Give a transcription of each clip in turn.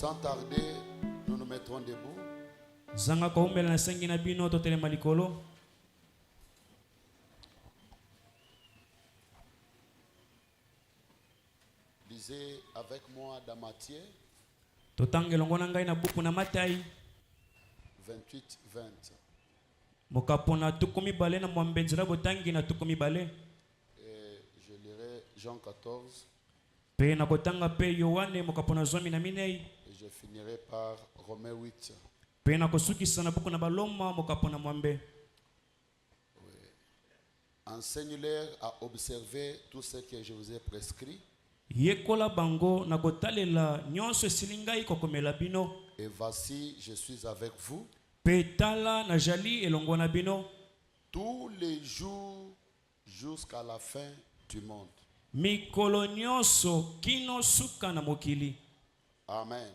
Sans tarder, nous nous mettrons debout. Zanga koumbela na sengi na bino to telema likolo. Lisez avec moi dans Matthieu Totangelongo na ngai na buku na Matai 28-20. mokapona tukumi bale na mwambenzela botangi na tukumi bale. Et je lirai Jean 14. Pe na kotanga pe Yohane mokapona zomi na minei. Et je finirai par Romains 8. Pe na kosukisa na buku na baloma mokapona mwambe. Enseigne-leur à observer tout ce que je vous ai prescrit. Yekola bango na kotalela nyonso esilingai kokomela bino. Et voici, je suis avec vous Petala na jali elongo na bino tous les jours jusqu'à la fin du monde. mikolo nyonso kino suka na mokili. Amen.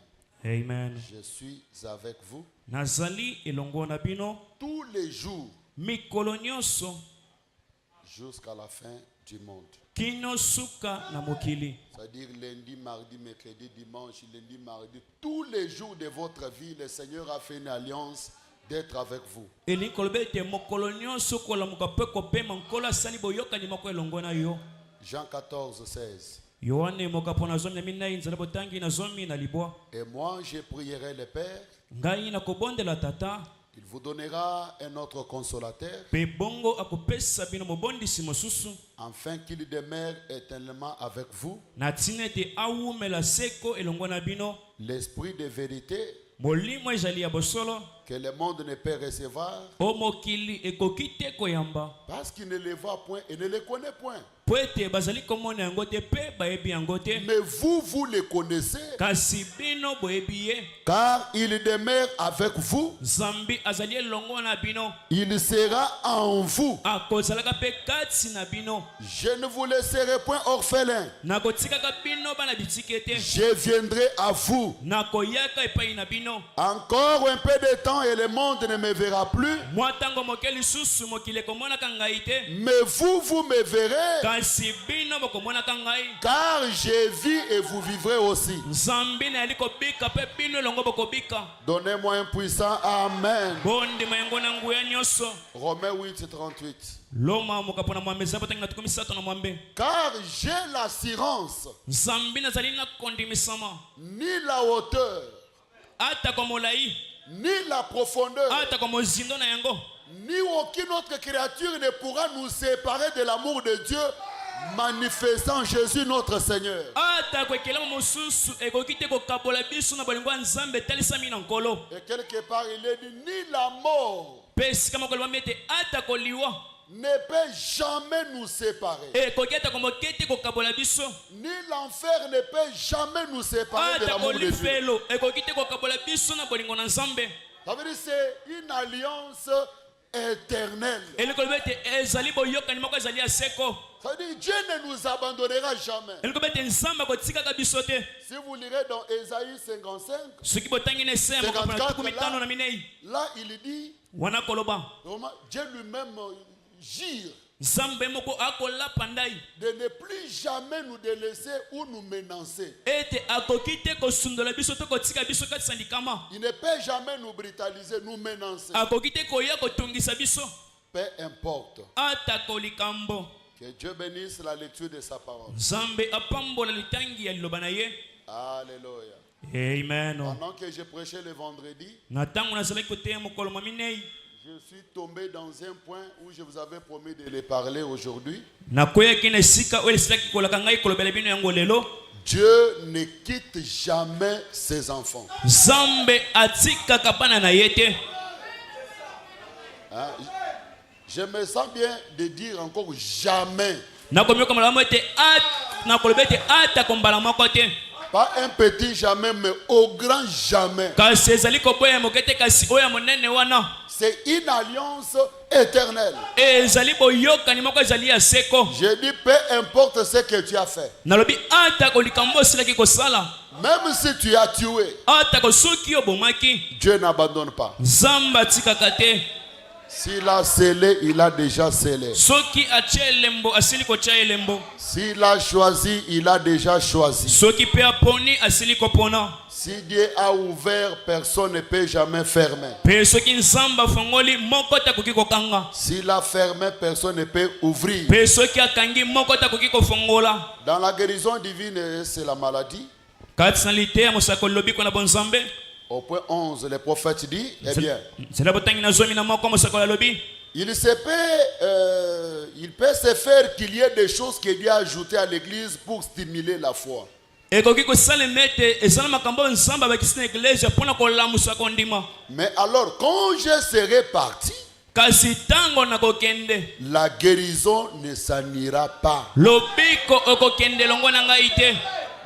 Amen. Je suis avec vous Nazali elongo na bino tous les jours mikolo nyonso jusqu'à la fin du monde. kino suka na mokili. C'est-à-dire lundi, mardi, mercredi, dimanche, lundi, mardi, tous les jours de votre vie, le Seigneur a fait une alliance d'être avec vous. Eli kolbete mokolo nyonso kola mukape kopema nkola sani boyoka ni mako elongo na yo. Jean 14, 16. Yohane mokapona zomi na minei nzala botangi na zomi na libwa. Et moi, je prierai le Père, Ngai na kobondela tata il vous donnera un autre consolateur, pe bongo akopesa bino mobondisi mosusu afin qu'il demeure éternellement avec vous, na tina ete awumela seko elongo na bino l'esprit de vérité molimo ezali ya bosolo que le monde ne peut recevoir, o mokili ekoki te koyamba parce qu'il ne le voit point et ne le connaît point. po ete bazali komona yango te mpe bayebi yango te, Mais vous, vous le connaissez, kasi bino boyebi ye. car il demeure avec vous, Nzambi azali elongo na bino, il sera en vous. akozalaka mpe kati na bino. Je ne vous laisserai point orphelin. Nakotikaka bino bana bitike te, Je viendrai à vous. nakoyaka epai na bino. Encore un peu de temps et le monde ne me verra plus. Mwa tango moke lisusu mokili ekomonaka ngai te, Mais vous, vous me verrez. kasi bino bokomonaka ngai. Car je vis et vous vivrez aussi. Nzambi na yali kobika mpe bino elongo bokobika. Donnez-moi un puissant Amen. Bondima yango na nguya nyonso. Romains 8, 38. Loma mokapona mwambe za botangi na tukumi sato na mwambe. Car j'ai l'assurance, Nzambi nazali na kondimisama, ni la hauteur, ata kwa molai, ni la profondeur, ata kwa mozindo na yango, ni aucune autre créature ne pourra nous séparer de l'amour de Dieu manifestant Jésus notre Seigneur. ata kwa kelamo mosusu ekoki te kokabola biso na bolingo ya Nzambe etalisami na nkolo. Et quelque part il est dit, ni la mort Mpe esika moko elobami ete ata koliwa ne peut jamais nous séparer. ekoki ata komoke te kokabola biso, Ni l'enfer ne peut jamais nous séparer de ata l'amour de Dieu. kolifelo ekoki te kokabola biso na bolingo na Nzambe. Ça veut dire c'est une alliance éternelle. Eli kolobi ete ezali boyokani moko ezali ya seko. Ça veut dire Dieu ne nous abandonnera jamais. Eli kolobi ete Nzambe akotikaka biso te. Si vous lirez dans Ésaïe 55, Soki botangi na ese mokapona na tukumi tano na minei, là il dit, wana koloba vraiment, Dieu lui-même jure Nzambe moko akolapa ndai de ne plus jamais nous délaisser ou nous menacer. ete akoki te kosundola biso to kotika biso kati ya likama. Il ne peut jamais nous brutaliser, nous menacer. Akoki te koya kotungisa biso Peu importe. ata kolikambo. Que Dieu bénisse la lecture de sa parole. Nzambe apambola litangi ya liloba na ye. Alléluia. Amen. Pendant que j'ai prêché le vendredi, Na tango nazalaki koteya mokolo mwa minei, je suis tombé dans un point où je vous avais promis de les parler aujourd'hui. nakoyaki na esika oyo esilaki kolaka ngai kolobela bino yango lelo. Dieu ne quitte jamais ses enfants. Nzambe atikaka bana na ye te. Hein? Je me sens bien de dire encore jamais. Nakomi malamu ete nakoloba ete ata kombala moko te. Pas un petit jamais, mais au grand jamais. Kasi ezali koboya moke te, kasi oya monene wana. C'est une alliance éternelle. Ezali boyokani moko ezali ya seko. Je dis peu importe ce que tu as fait. Nalobi ata kolikambo osilaki kosala, Même si tu as tué, ata kosoki obomaki, Dieu n'abandonne pas. Nzambe atikaka te. S'il a scellé, il a déjà scellé. soki atia elembo asili kotia elembo S'il a choisi, il a déjà choisi. soki pe aponi asili kopona Si Dieu a ouvert, personne ne peut jamais fermer. pe soki nzambe afongoli moko te akoki kokanga S'il a fermé, personne ne peut ouvrir. pe soki akangi moko te akoki kofongola. Dans la guérison divine, c'est la maladie. Kati na liteya mosako lobiko na bonzambe Au point 11, le prophète dit, eh bien, zela botangi na zomi na moko mosako la lobi il peut se faire qu'il y ait des choses que Dieu a ajoutées à l'église pour stimuler la foi. ekoki kosalema ete ezala makambo nzambe abakisi na eglise mpona kolamusa kondima. Mais alors, quand je serai parti, kasi ntango nakokende la guérison ne s'en ira pas. lobiko okokende longo na ngai te.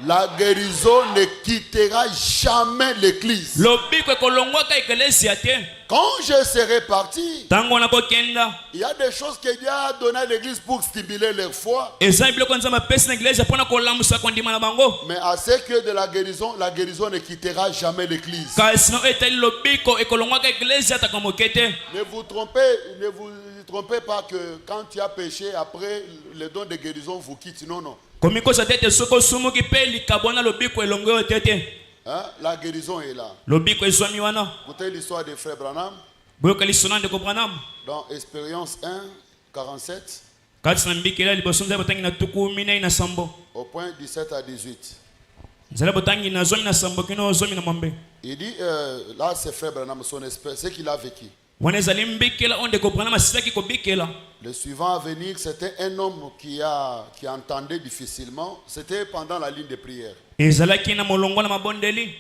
La guérison ne quittera jamais l'église. lobiko ekolongwaka eklezia te. Quand je serai parti, ntango nakokenda il y a des choses que Dieu a données à l'église pour stimuler leur foi. eza biloko nzambe apesi na eglise mpona kolamusa kondima na bango. Mais à ce que de la guérison ne quittera jamais l'église. kasi no etali lobiko ekolongwaka eklezia ataka moke te. Ne vous trompez pas que quand tu as péché, après les dons de guérison vous quittent. Non, non. komikosa te ete soki osumuki mpe likabo na lobiko elongo oyo te te. Hein? La guérison est là. lobiko ezwami wana. Écoutez l'histoire de Frère Branham boyoka liso na ndeko branam dans Expérience 1, 47, kati na mbikela liboso nzala botangi na tuku minei na sambo au point 17 à 18. nzala botangi na zomi na sambo kino zomi na mwambe. Il dit, là c'est Frère Branham, son esprit, ce qu'il a vécu. wana ezali mbikela oyo ndeko branam asilaki kobikela. Le suivant à venir, c'était un homme qui entendait difficilement. C'était pendant la ligne de prière. ezalaki na molongo na mabondeli.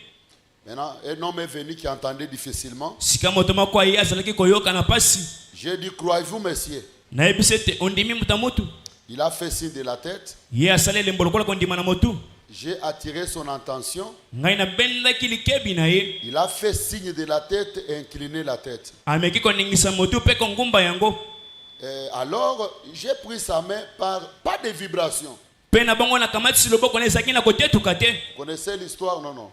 Maintenant, un homme est venu qui entendait difficilement. sika moto moko aye azalaki koyoka na pasi. J'ai dit, croyez-vous, monsieur? nayebisi ete ondimi muta mutu. Il a fait signe de la tête. ye asali elembo lokola kondima na motu. J'ai attiré son attention. ngai nabendaki likebi na ye. Il a fait signe de la tête et incliné la tête. ameki koningisa motu mpe kongumba yango. Alors, j'ai pris sa main par pas de vibration. mpe na bango nakamatisi loboko na ezalaki na kotetuka te. Vous connaissez l'histoire? Non, non.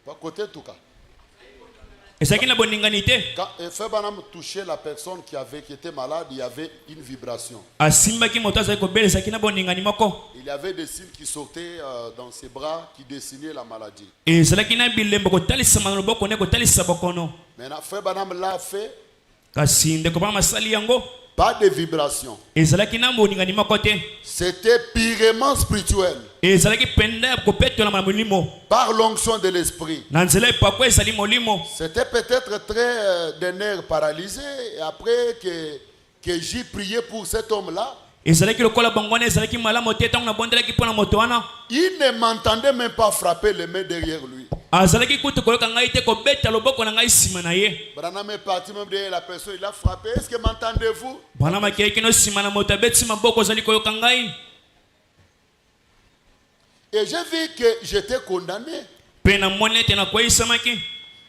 Pas côté tout cas. ezalaki na boningani te. Quand Frère Branham touchait la personne qui était malade, il y avait une vibration. asimbaki moto azalaki kobela ezalaki na boningani moko. Il y avait des signes qui sautaient dans ses bras qui dessinaient la maladie. ezalaki na bilembo kotalisama na loboko ne kotalisa bokono. Maintenant, Frère Branham l'a fait, kasi ndeko branam asali yango. pas de vibration. ezalaki na boningani moko te. C'était purement spirituel, ezalaki penda ya kopetolama na molimo. par l'onction de l'esprit. na nzela epako ezali molimo. C'était peut-être très des nerfs paralysés. Et après que j'ai prié pour cet homme-là, ezalaki lokola bango wana ezalaki malamu te ntango nabondelaki mpo na moto wana. il ne m'entendait même pas frapper les mains derrière lui. azalaki kutu koyoka ngai te kobeta loboko na ngai nsima na ye. Branham est parti même derrière la personne, il a frappé. Est-ce que m'entendez-vous? bwana makeyaki no nsima na moto abeti maboko ozali koyoka ngai. Et j'ai vu que j'étais condamné. mpe namoni ete nakweyisamaki.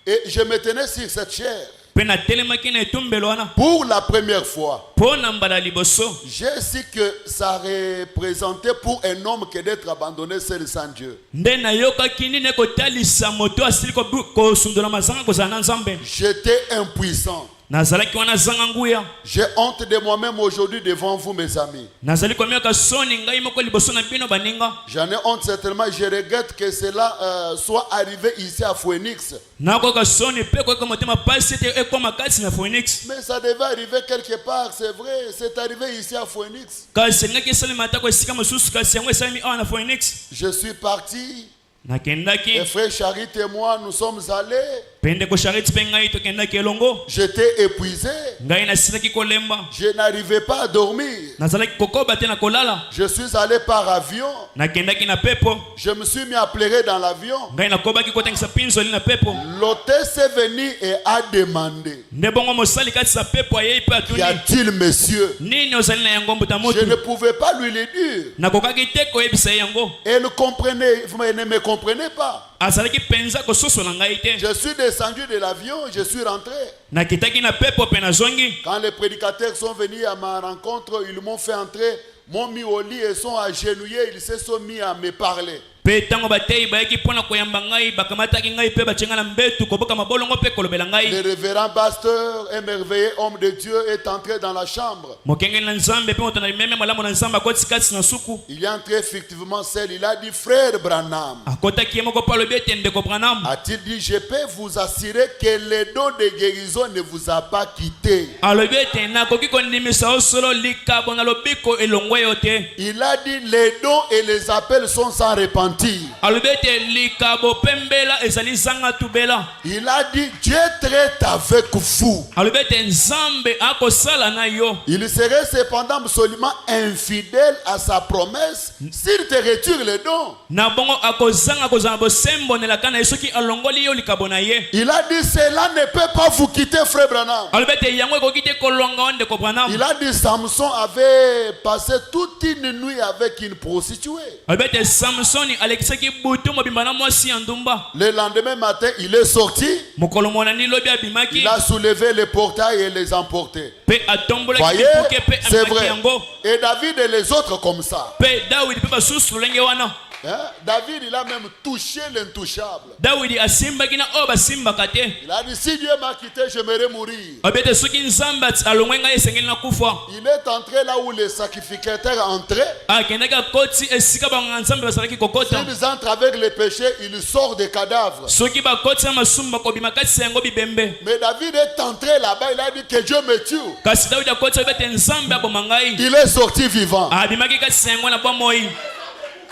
Et je me tenais sur cette chair. mpe natelemaki na etumbelo wana. Pour la première fois, mpo na mbala liboso. j'ai su que ça représentait pour un homme que d'être abandonné seul sans Dieu. nde nayokaki nini kotalisa moto asili kosundola mazanga kozala na nzambe. J'étais impuissant. nazalaki wana zanga nguya. J'ai honte de moi-même aujourd'hui devant vous, mes amis. nazali komiyoka soni ngai moko liboso na bino baninga. J'en ai honte certainement. Je regrette que cela soit arrivé ici à Phoenix. nakoyoka soni mpe koyoka motema pasi ete ekoma kati na phoenix. Mais ça devait arriver quelque part, c'est vrai. C'est arrivé ici à Phoenix. kasi elingaki esalema atako esika mosusu kasi yango esalemi awa na phoenix. Je suis parti. nakendaki Et frère Charit et moi, nous sommes allés. mpe ndeko charite mpe ngai tokendaki elongo. J'étais épuisé. ngai nasilaki kolemba. Je n'arrivais pas à dormir. nazalaki kokoba te na kolala. Je suis allé par avion. nakendaki na pepo. Je me suis mis à pleurer dans l'avion. ngai nakobaki kotangisa pinzoli na pepo. L'hôtesse est venue et a demandé, nde bongo mosali kati sa pepo ayei mpe qu'y atuni. a-t-il, monsieur? nini ozali na yango mbuta Je ne motu. pouvais pas lui le dire. nakokaki te koyebisa ye yango. Elle comprenait, vous ne me comprenez pas. azalaki mpenza kososola ngai te. Je suis descendu de l'avion, je suis rentré. nakitaki na pepo mpe nazongi. Quand les prédicateurs sont venus à ma rencontre, ils m'ont fait entrer, m'ont mis au lit et sont agenouillés, ils se sont mis à me parler. Pe tango batei bayaki pona koyamba ngai bakamataki ngai pe bachenga na mbetu koboka mabolongo pe kolobela ngai. Le révérend pasteur, un merveilleux homme de Dieu, est entré dans la chambre. Mokenge na nzambe pe motana meme malamu na nzamba koti kati na suku. Il est entré effectivement seul. Il a dit, frère Branham, Akotaki moko pa lobi etende ko Branham. a-t-il dit, je peux vous assurer que le don de guérison ne vous a pas quitté. Alobi etena koki kondimisa osolo likabo na lobiko elongwe yote. Il a dit, les dons et les appels sont sans repentir. Alobi ete likabo pembela ezali zanga tubela. Il a dit, Dieu traite avec vous. Alobi ete nzambe akosala na yo. Il serait cependant absolument infidèle à sa promesse s'il te retire les dons. Na bongo akozanga kozanga bosembo nelaka na yesoki alongoli yo likabo na ye. Il a dit, cela ne peut pas vous quitter, frère Branham. Alobi ete yango ekoki te kolonga onde ko Branham. Il a dit, Samson avait passé toute une nuit avec une prostituée. Alobi ete Samsoni alekisaki butu mobimba na mwasi ya ndumba. Le lendemain matin, il est sorti. Mokolo monani lobi abimaki. Il a soulevé les portails et les emporté. Pe atombola Voyez, kipuke pe c'est amaki vrai. yango. Et David et les autres comme ça. Pe David pe basusu lenge wana. Hein? David, il a même touché l'intouchable. David asimbaki na oyo basimbaka te. Il a dit, si Dieu m'a quitté, j'aimerais mourir. Alobi ete soki nzambe alongwe ngai esengeli na kufa. Il est entré là où les sacrificateurs entraient. Akendaki akoti esika banganga nzambe bazalaki kokota. S'ils entrent avec les péchés, ils sortent des cadavres. Soki bakoti na masumu bakobima kati yango bibembe. Mais David est entré là-bas, il a dit que Dieu me tue. Kasi David akoti alobi ete nzambe aboma ngai. Il est sorti vivant. Abimaki kati yango na bomoi.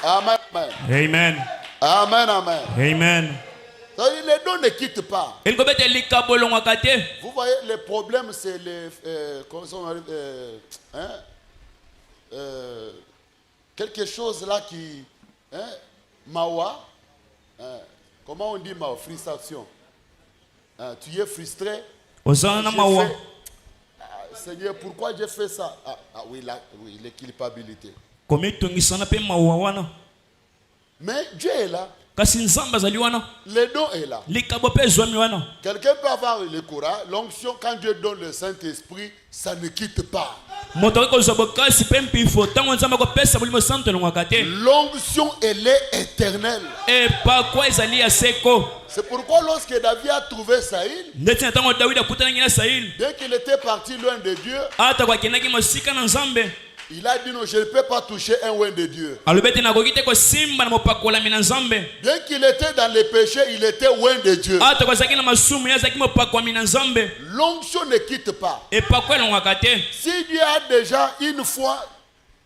Amen, amen. Amen. Amen, amen. Amen. C'est-à-dire, les dons ne quittent pas. Elikobi ete likabo elongwaka te. Vous voyez, le problème, c'est les... comment ça, quelque chose là qui... Mawa. Comment on dit Mawa? Frustration. Tu es frustré. Ozana na J'ai mawa. fait- Seigneur, pourquoi j'ai fait ça? Oui, là, oui, les culpabilités. Komitungisana pe mawa wana. Mais Dieu est là. Kasi nzambe azali wana. Le don est là. Likabo pe ezwami wana. Quelqu'un peut avoir le courage. L'onction, quand Dieu donne le Saint-Esprit, ça ne quitte pas. Moto oyo kozwa bokasi pe mpifo ntango nzambe akopesa bolimo santo elongwaka te. L'onction, elle est éternelle. Epakwa ezali ya seko. C'est pourquoi lorsque David a trouvé Saïl, Ndeti na ntango Dawidi akutanaki na Saïl. dès qu'il était parti loin de Dieu, Ata akendaki mosika na nzambe. il a dit non, je ne peux pas toucher un oin de Dieu. Alobi ete nakoki te kosimba na mopakolami na nzambe. Bien qu'il était dans les péchés, il était loin de Dieu. Ata azalaki na masumu ye azalaki mopakwami na nzambe. L'onction ne quitte pas. Epakwa elongwaka te. Si Dieu a déjà une fois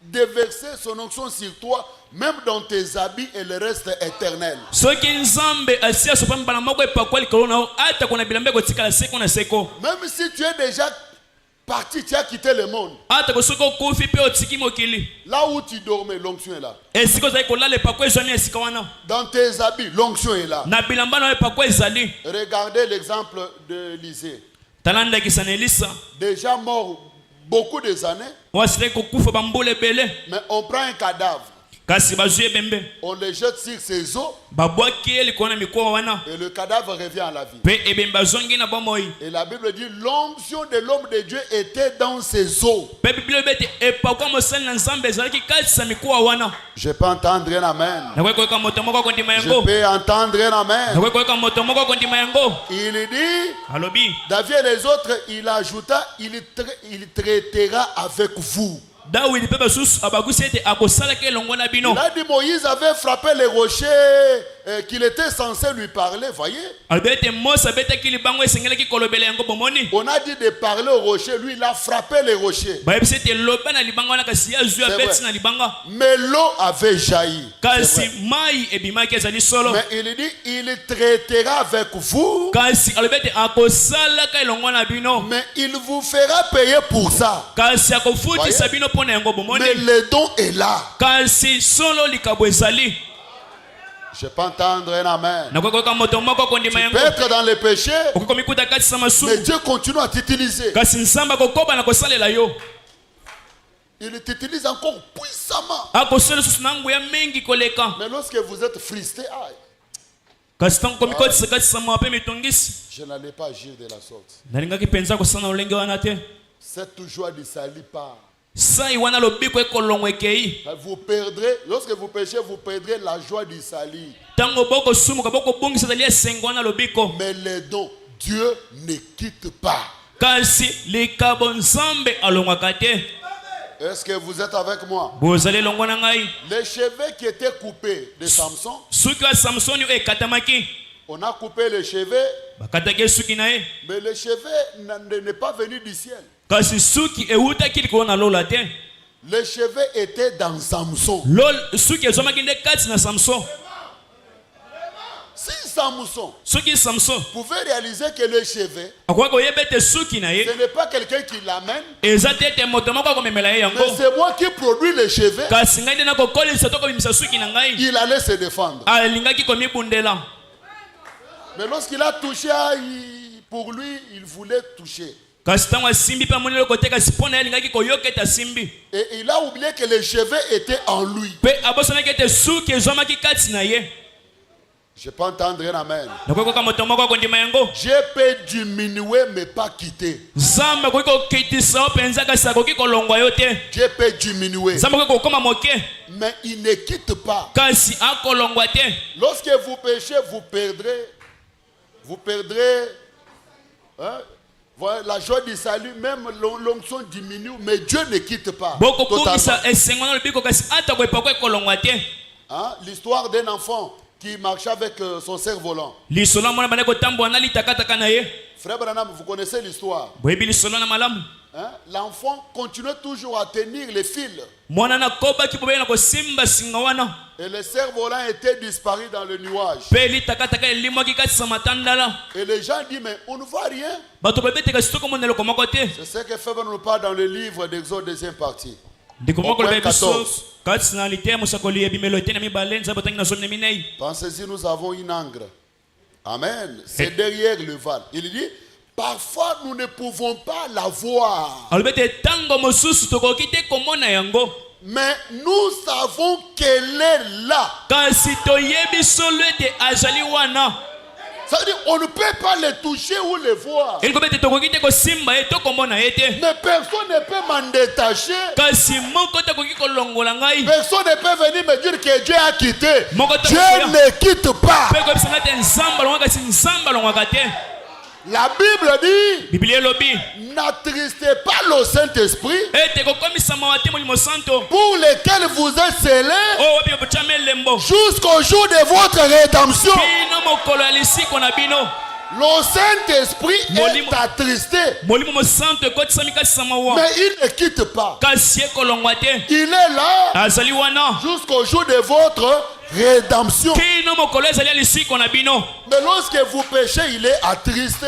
déversé son onction sur toi, même dans tes habits, elle reste éternelle. Soki nzambe asi asopa mbala moko epakwa likolo na yo ata kona bilamba ekotikala seko na seko. Même si tu es déjà parti, tu as quitté le monde. Ata soki okufi pe otiki mokili. Là où tu dormais, l'onction est là. Esika ozali kolala epakwa ezwami esika wana. Dans tes habits, l'onction est là. Na bilamba na yo epakwa ezali. Regardez l'exemple d'Élisée. Tala ndakisa na Elisa. Déjà mort beaucoup des années, Wasilaki kokufa bambula ebele. mais on prend un cadavre, Kasi bazwi ebembe. on le jette sur ses os Babwaki ye likolo na mikowa wana. et le cadavre revient à la vie. Pe ebembe azongi na bomoi. Et la Bible dit l'onction de l'homme de Dieu était dans ses os. Pe biblia elobi ete epakwa mosali na nzambe ezalaki kati ya mikowa wana. Je peux entendre un amen. Nakoki koyoka moto moko akondima Je yango. peux entendre un amen. Nakoki koyoka moto moko akondima yango. Il dit, Alobi. David et les autres, il ajouta, il traitera avec vous. Dawidi pe basusu abakusi ete akosalaki elongo na bino. Il a dit Moïse avait frappé les rochers qu'il était censé lui parler, voyez. Alobi ete Mose abetaki libango esengelaki kolobela yango bomoni. On a dit de parler aux rochers, lui il a frappé les rochers. Bayebisi ete loba na libanga wana kasi azwi abeti na libanga. Mais l'eau avait jailli. Kasi mai ebimaki ezali solo. Mais il dit, il traitera avec vous, Kasi alobi ete akosalaka elongo na bino. mais il vous fera payer pour ça. Kasi akofutisa bino mpona yango bomoni. Mais le don est là. Kasi solo likabo ezali. Je peux entendre un amen. Nakoki koyoka moto moko akondima Tu yango. peux être dans les péchés, Okoki komikuta kati ya mais masumu. Dieu continue à t'utiliser. Kasi nzambe akokoba na kosalela yo. Il t'utilise encore puissamment. Akosala lisusu na nguya mingi koleka. Mais lorsque vous êtes frustré, Kasi ntango komikotisa kati ya mawa mpe mitungisi. je n'allais pas agir de la sorte. Nalingaki mpenza kosala na olenge wana te. Cette joie ne salit pas. Vous perdrez, lorsque vous péchez, vous perdrez la joie du salut. Mais les dons, Dieu ne quitte pas. Est-ce que vous êtes avec moi? Les cheveux qui étaient coupés de Samson, on a coupé les cheveux, mais les cheveux n'est pas venu du ciel. Les cheveux étaient dans Samson. Si Samson pouvait réaliser que les cheveux, ce n'est pas quelqu'un qui l'amène, mais c'est moi qui produis les cheveux, il allait se défendre. Mais lorsqu'il a touché, pour lui, il voulait toucher. Et il a oublié que les cheveux étaient en lui. Je peux entendre un amen. Dieu peut diminuer mais pas quitter. Dieu peut diminuer mais il ne quitte pas. Lorsque vous péchez, vous perdrez hein, voilà, la joie du salut, même l'onction diminue, mais Dieu ne quitte pas. Hein, l'histoire d'un enfant qui marchait avec son cerf-volant. Frère Branham, vous connaissez l'histoire. Hein? L'enfant continue toujours à tenir les fils. Et le cerf-volant était disparu dans le nuage. Et les gens disent, mais on ne voit rien. C'est ce que Fabien nous parle dans le livre d'Exode, deuxième partie. Au point 14. Pensez-y, nous avons une angre. Amen. C'est derrière le val. Il dit, parfois nous ne pouvons pas la voir. Mais nous savons qu'elle est là. Ça veut dire on ne peut pas les toucher ou les voir. Mais personne ne peut m'en détacher. Personne ne peut venir me dire que Dieu a quitté. Dieu ne quitte pas. La Bible dit, n'attristez pas le Saint-Esprit pour lequel vous êtes scellés jusqu'au jour de votre rédemption. Le Saint-Esprit est attristé, mais il ne quitte pas. Il est là jusqu'au jour de votre rédemption. Mais lorsque vous péchez, il est attristé.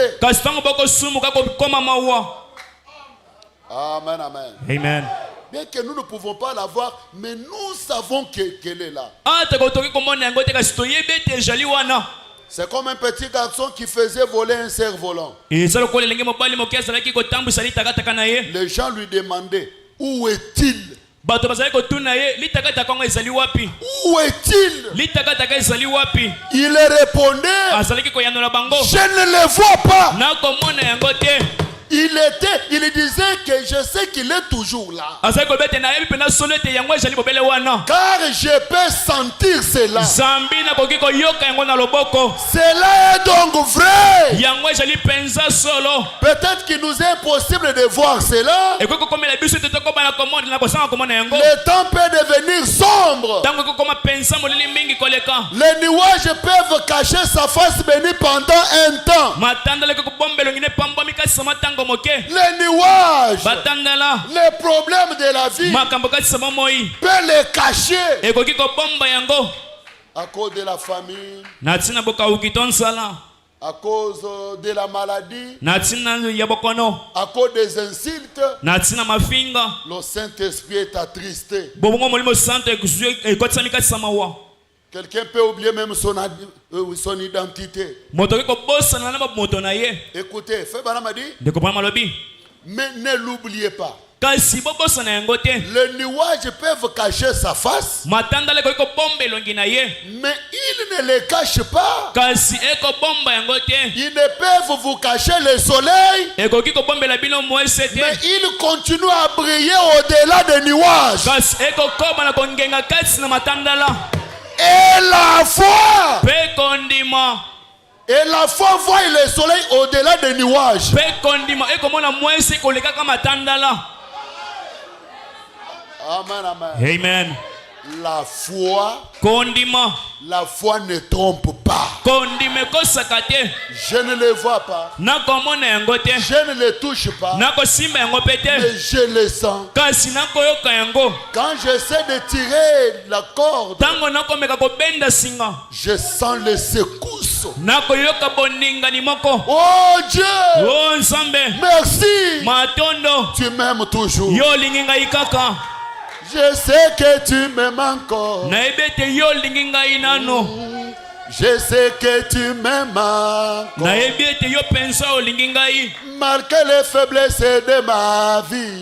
Amen, amen. Amen. Bien que nous ne pouvons pas la voir, mais nous savons qu'elle est là. C'est comme un petit garçon qui faisait voler un cerf-volant. Les gens lui demandaient, où est-il? Où est-il? Il répondait, je ne le vois pas. Il disait que je sais qu'il est toujours là. Car je peux sentir cela. Cela est donc vrai. Peut-être qu'il nous est impossible de voir cela. Le temps peut devenir sombre. Les nuages peuvent cacher sa face bénie pendant un temps. Les nuages, les problèmes de la vie peuvent les cacher à cause de la famine, à cause de la maladie, à cause des insultes. Le Saint-Esprit est attristé. Quelqu'un peut oublier même son identité. Écoutez, Fabien m'a dit, mais ne l'oubliez pas. Les nuages peuvent cacher sa face, mais ils ne ne les cachent pas. Ils ne peuvent vous cacher le soleil. Mais ils continuent à briller au-delà des nuages. Et la foi. Et la foi voit le soleil au-delà des nuages. Amen, amen. Amen. La foi ne trompe pas. Je ne le vois pas. Je ne le touche pas. Mais je le sens. Quand j'essaie de tirer la corde, je sens les secousses. Oh Dieu, merci. Tu m'aimes toujours. Je sais que tu m'aimes encore. Je sais que tu m'aimes encore. Malgré les faiblesses de ma vie.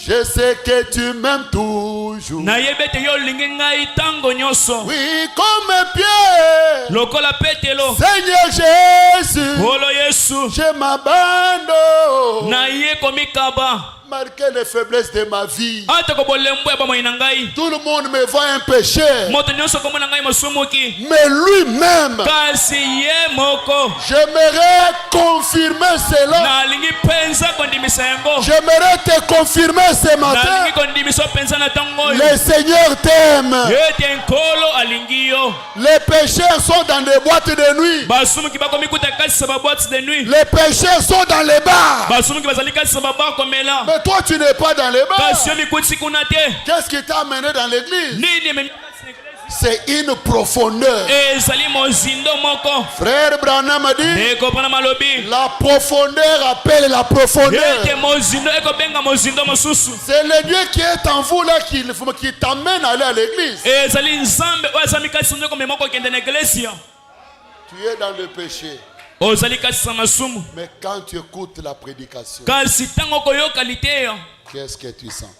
Je sais que tu m'aimes toujours. Oui, comme Pierre. Seigneur Jésus, je m'abandonne. Malgré les faiblesses de ma vie, tout le monde me voit un pécheur. Mais lui-même, j'aimerais confirmer cela. J'aimerais te confirmer ce matin. Le Seigneur t'aime. Les pécheurs sont dans des boîtes de nuit. Les pécheurs sont dans les bars. Mais toi tu n'es pas dans les bars. Qu'est-ce qui t'a amené dans l'église? C'est une profondeur. Frère Branham a dit, la profondeur appelle la profondeur. C'est le Dieu qui est en vous là qui t'amène à aller à l'église. Tu es dans le péché. Mais quand tu écoutes la prédication, qu'est-ce que tu sens?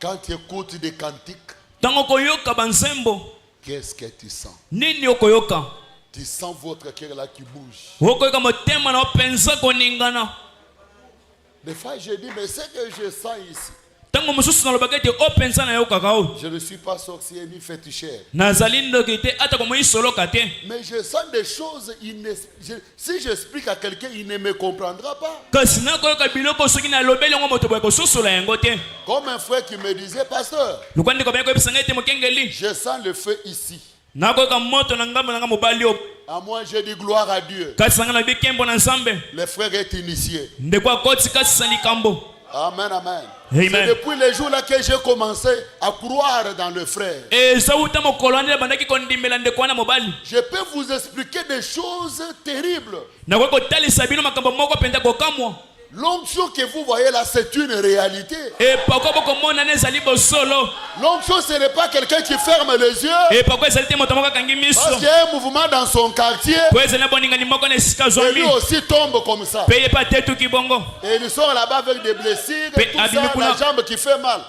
Quand tu écoutes des cantiques, qu'est-ce que tu sens? Tu sens votre cœur là qui bouge. Des fois je dis, mais c'est que je sens ici. Je ne suis pas sorcier ni féticheur. Mais je sens des choses. Si j'explique à quelqu'un, il ne me comprendra pas. Comme un frère qui me disait, pasteur, je sens le feu ici. À moi, j'ai dit gloire à Dieu. Le frère est initié. Amen, amen. C'est depuis les jours là que j'ai commencé à croire dans le frère. Je peux vous expliquer des choses terribles. L'onction que vous voyez là, c'est une réalité. L'onction, ce n'est pas quelqu'un qui ferme les yeux. Parce qu'il y a un mouvement dans son quartier. Et lui aussi tombe comme ça. Et il sort là-bas avec des blessures. Et tout ça, la jambe qui fait mal.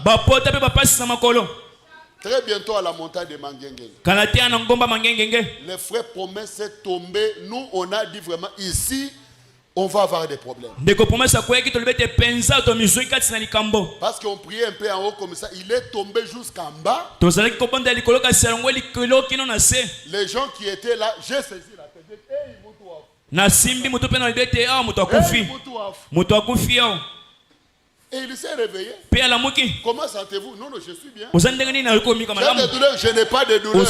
Très bientôt à la montagne de Mangengeng. Les frères promettent de tomber. Nous, on a dit vraiment ici, on va avoir des problèmes. Parce qu'on priait un peu en haut comme ça, il est tombé jusqu'en bas. Les gens qui étaient là, j'ai saisi la tête. Et il s'est réveillé. Comment sentez-vous? Non, je suis bien. Je n'ai pas de douleur.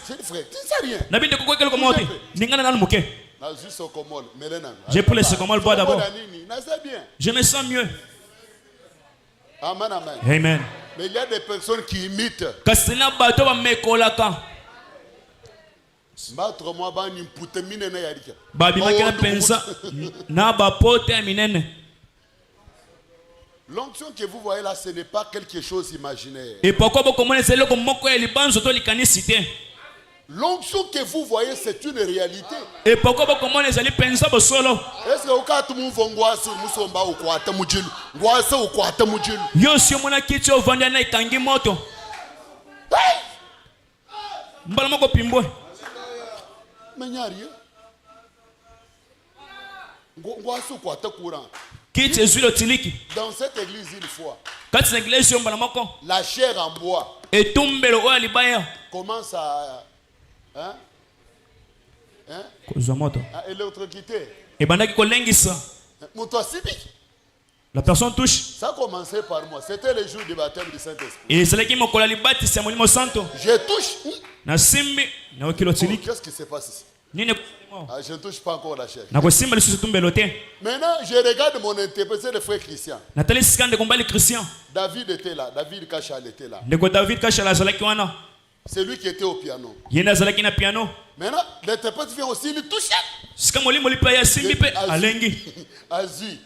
C'est frère, tu ne sais rien. J'ai pris le socomol bois d'abord. Je me sens mieux. Amen, amen. Amen. Mais il y a des personnes qui imitent. L'onction que vous voyez là, ce n'est pas quelque chose imaginaire. L'onction que vous voyez, c'est une réalité. Et pourquoi comment les allez penser au solo? Est-ce que vous avez tout ngwasi musomba ukwata mujilu? Ngwasi ukwata mujilu. Yo si mona kiti ovanda na itangi moto. Mbala moko pimbwe. Menyari. Ngwasi ukwata courant. Kiti ezilo tiliki. Dans cette église une fois. Quand cette église yo mbala moko. La chair en bois. Et tumbelo wa libaya. Commence à électrocuter. Et bandaki kolengisa. La personne touche. Ça a commencé par moi. C'était le jour du baptême du Saint-Esprit. Et c'est là qui m'a collé baptême c'est mon santo. Je touche. Na simbi na okilo tiliki. Qu'est-ce qui se passe ici? Je ne touche pas encore la chair. Na simba le susu tumbelo te. Maintenant, je regarde mon interprète, le frère Christian. Nathalie skande kombali Christian. David était là. David Kachal était là. Ndeko David Kachal azalaki wana. C'est lui qui était au piano. Yena azalaki na piano. Maintenant, l'interprète vient aussi, il touche. Sika molimo lipa ya simbi pe alengi. Azui.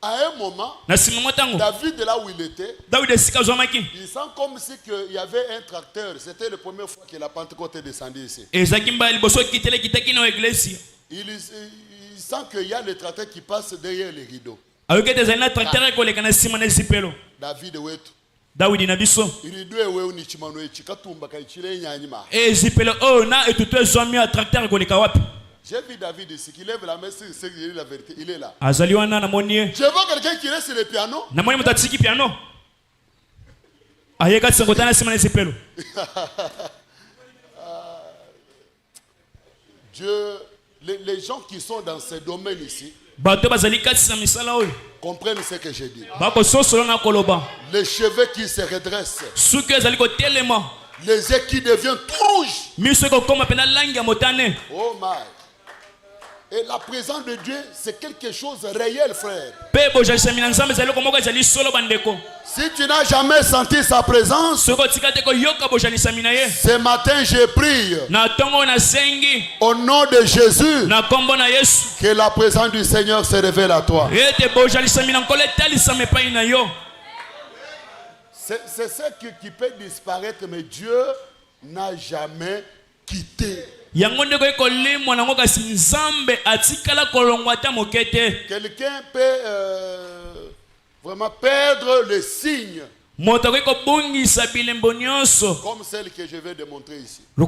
À un moment, David là où il était, il sent comme si il y avait un tracteur. C'était la première fois que la Pentecôte est descendue ici. Il sent qu'il y a le tracteur qui passe derrière les rideaux. David David na biso. Irido ewe unichimano echikatumba kaichile nyanyima. Zipelo oh na etutu zomi a tracteur koleka wapi? J'ai vu David ici qui lève la main, c'est la vérité, il est là. Azaliwana na monie. Je vois quelqu'un qui reste sur le piano. Na moni mutatiki piano. Ayeka tsengotana simana zipelo. Dieu, les gens qui sont dans ces domaines ici comprennent ce que j'ai dit. Les cheveux qui se redressent. Les yeux qui deviennent tout rouges. Oh my. Et la présence de Dieu, c'est quelque chose de réel, frère. Si tu n'as jamais senti sa présence, ce matin je prie au nom de Jésus que la présence du Seigneur se révèle à toi. C'est ça qui peut disparaître, mais Dieu n'a jamais quitté. Quelqu'un peut vraiment perdre le signe comme celle que je vais démontrer ici. Moi,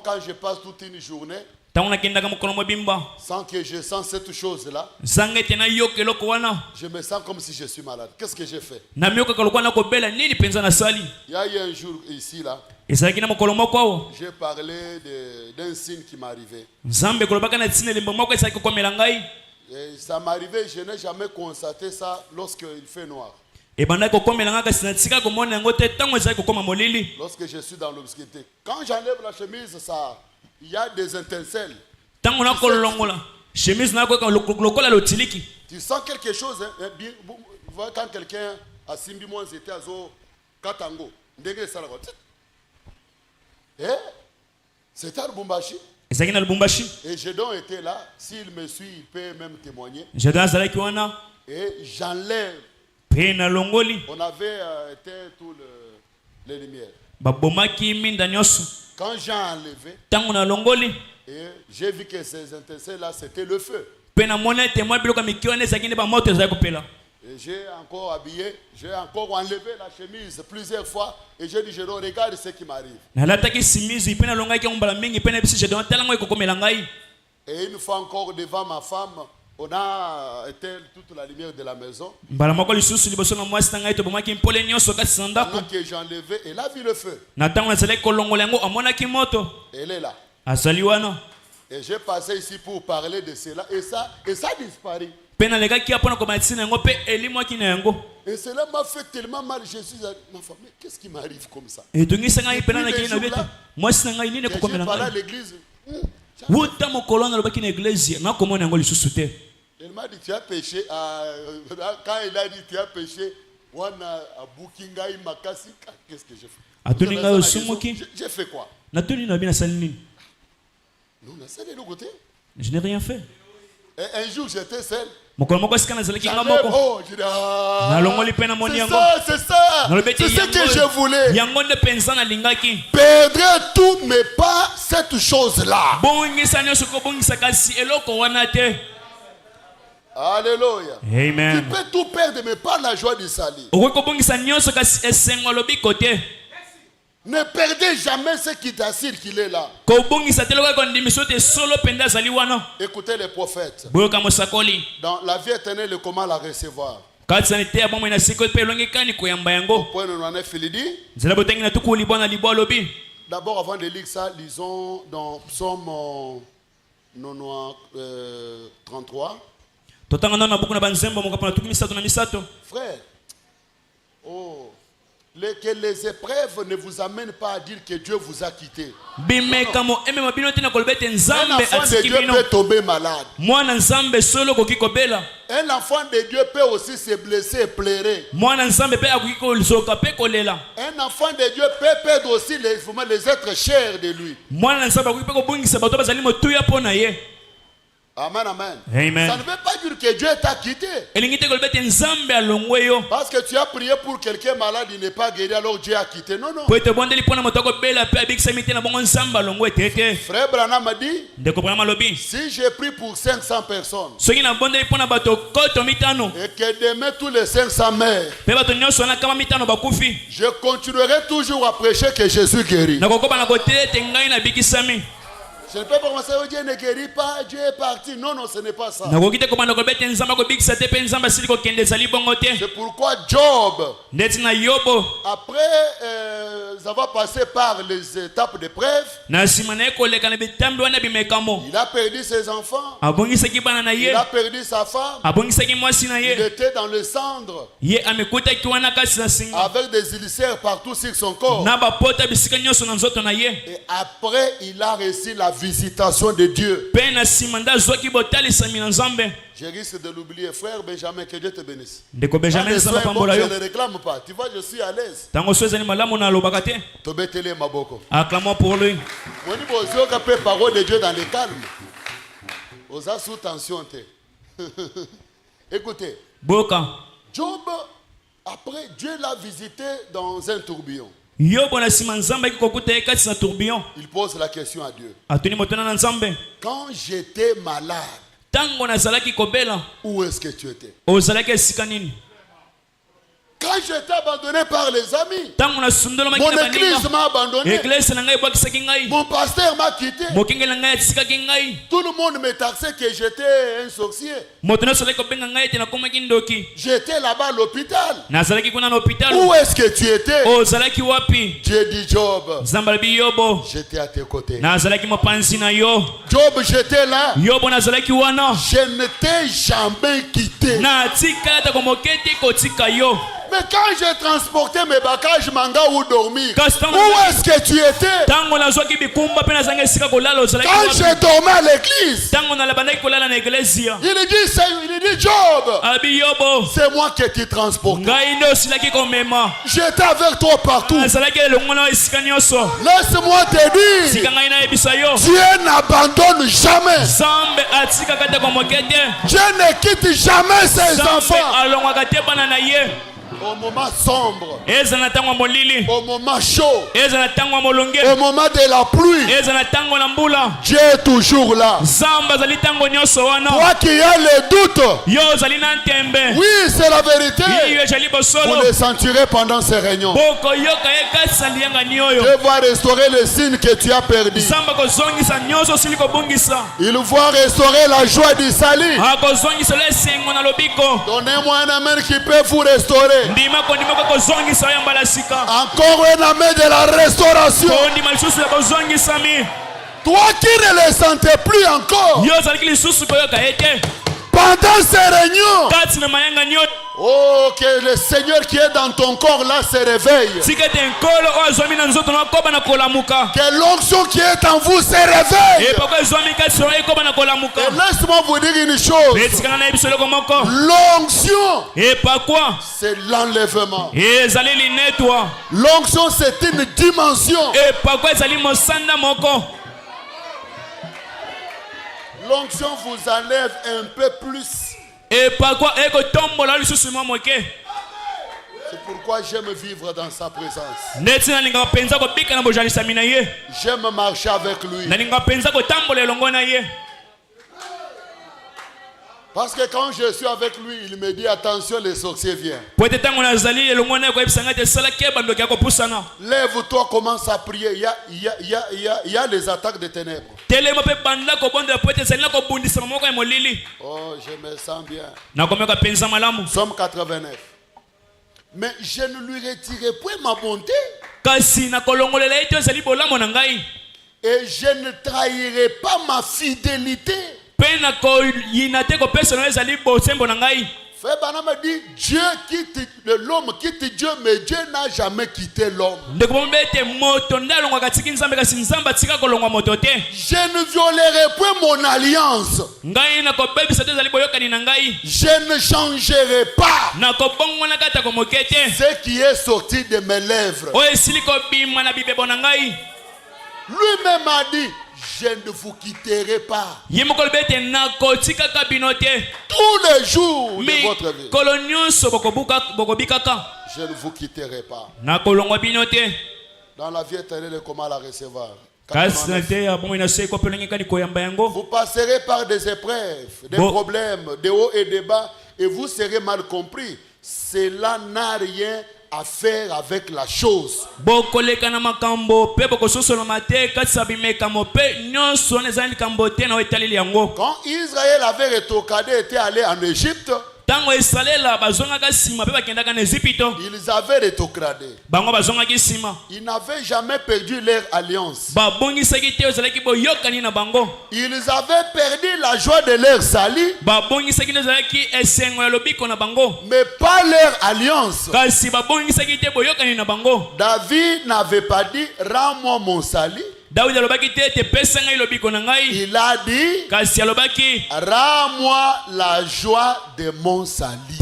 quand je passe toute une journée sans que je sens cette chose-là, je me sens comme si je suis malade. Qu'est-ce que j'ai fait? Il y a eu un jour ici, là, j'ai parlé d'un signe qui m'arrivait. Et ça m'arrivait, je n'ai jamais constaté ça lorsqu'il fait noir. Lorsque je suis dans l'obscurité. Quand j'enlève la chemise, ça, il y a des étincelles. Tu sens quelque chose, hein? Vous voyez quand quelqu'un a simbi moi c'était à zo katango, ndenge ça là. C'était à Lubumbashi. Et Gédon était là. S'il me suit, il peut même témoigner. Et j'enlève. On avait éteint toutes les lumières. Quand j'ai enlevé, et j'ai vu que ces étincelles-là, c'était le feu. Et j'ai encore habillé, j'ai encore enlevé la chemise plusieurs fois. Et j'ai dit, je regarde ce qui m'arrive. Et une fois encore devant ma femme, on a éteint toute la lumière de la maison. Pendant que j'ai enlevé, elle a vu le feu. Elle est là. Et j'ai passé ici pour parler de cela. Et ça a disparu. Et cela m'a fait tellement mal. Je suis à ma femme, mais qu'est-ce qui m'arrive comme ça? Et j'ai parlé à l'église. Elle m'a dit, tu as péché. Quand il a dit, tu as péché, qu'est-ce que j'ai fait? J'ai fait quoi? Non, je n'ai rien fait. Et un jour, j'étais seul. Jamais, oh, je dis, ah, c'est ça, c'est ce que je voulais. Perdrai tout, mais pas cette chose-là. Alléluia. Amen. Tu peux tout perdre, mais pas la joie du salut. Ne perdez jamais ce qui t'assure qu'il est là. Écoutez les prophètes. Dans la vie éternelle, comment la recevoir? Au point où on en est fini. D'abord, avant de lire ça, lisons dans Psaume 33. Frère, oh, que les épreuves ne vous amènent pas à dire que Dieu vous a quitté. Un enfant de Dieu peut tomber malade. Un enfant de Dieu peut aussi se blesser et pleurer. Un enfant de Dieu peut perdre aussi les êtres chers de lui. Amen, amen. Amen. Ça ne veut pas dire que Dieu t'a quitté. Parce que tu as prié pour quelqu'un malade, il n'est pas guéri, alors Dieu a quitté. Non, non. Frère Branham a dit, si j'ai prié pour 500 personnes, et que demain tous les 500 meurent, je continuerai toujours à prêcher que Jésus guérit. Je ne peux pas commencer à dire Dieu ne guérit pas, Dieu est parti. Non, non, ce n'est pas ça. C'est pourquoi Job, après avoir passé par les étapes d'épreuve, il a perdu ses enfants, il a perdu sa femme, il était dans le cendre, avec des ulcères partout sur son corps. Et après, il a reçu la visitation de Dieu. Je risque de l'oublier, frère Benjamin, que Dieu te bénisse. Je ne réclame pas. Tu vois, je suis à l'aise. Acclamons pour lui. Parole de Dieu dans le calme. Aux sous tension. Écoutez. Job, après, Dieu l'a visité dans un tourbillon. Il pose la question à Dieu. Quand j'étais malade, où est-ce que tu étais? Quand j'étais abandonné par les amis, mon église m'a abandonné, mon pasteur m'a quitté, tout le monde me taxait que j'étais un sorcier. J'étais là-bas à l'hôpital. Où est-ce que tu étais? Dieu dit Job, j'étais à tes côtés. Job, j'étais là. Je ne t'ai jamais quitté. Mais quand j'ai transporté mes bagages manga ou dormir, où est-ce que tu étais? Quand j'ai dormi à l'église, il dit Job, c'est moi qui t'ai transporté. J'étais avec toi partout. Laisse-moi te dire, Dieu n'abandonne jamais. Dieu ne quitte jamais ses enfants. Au moment sombre, au moment chaud, au moment de la pluie, Dieu est toujours là. Toi qui as les doutes, oui, c'est la vérité. Vous le sentirez pendant ces réunions. Dieu va restaurer les signes que tu as perdus. Il va restaurer la joie du salut. Donnez-moi un amen qui peut vous restaurer. Encore un amen de la restauration. Toi qui ne le sentais plus encore, pendant ces réunions, oh, que le Seigneur qui est dans ton corps là se réveille. Que l'onction qui est en vous se réveille. Et laisse-moi vous dire une chose. L'onction, c'est l'enlèvement. L'onction, c'est une dimension. L'onction vous enlève un peu plus Et par quoi eko tombola lisusu mwa moke. C'est pourquoi j'aime vivre dans sa présence. J'aime marcher avec lui. Parce que quand je suis avec lui, il me dit attention, les sorciers viennent. Lève-toi, commence à prier. Il y a les attaques des ténèbres. Oh, je me sens bien. Somme 89. Mais je ne lui retirerai point ma bonté. Et je ne trahirai pas ma fidélité. Frère Branham dit Dieu quitte l'homme, quitte Dieu, mais Dieu n'a jamais quitté l'homme. Je ne violerai point mon alliance. Je ne changerai pas ce qui est sorti de mes lèvres. Lui-même a dit je ne vous quitterai pas tous les jours de votre vie. Je ne vous quitterai pas. Dans la vie éternelle, comment la recevoir? Vous passerez par des épreuves, des problèmes, des hauts et des bas, et vous serez mal compris. Cela n'a rien à faire avec la chose. Quand Israël avait rétrogradé et était allé en Égypte, ils avaient rétrogradé. Ils n'avaient jamais perdu leur alliance. Ils avaient perdu la joie de leur salut, mais pas leur alliance. David n'avait pas dit rends-moi mon salut. Il a dit rends-moi la joie de mon salut.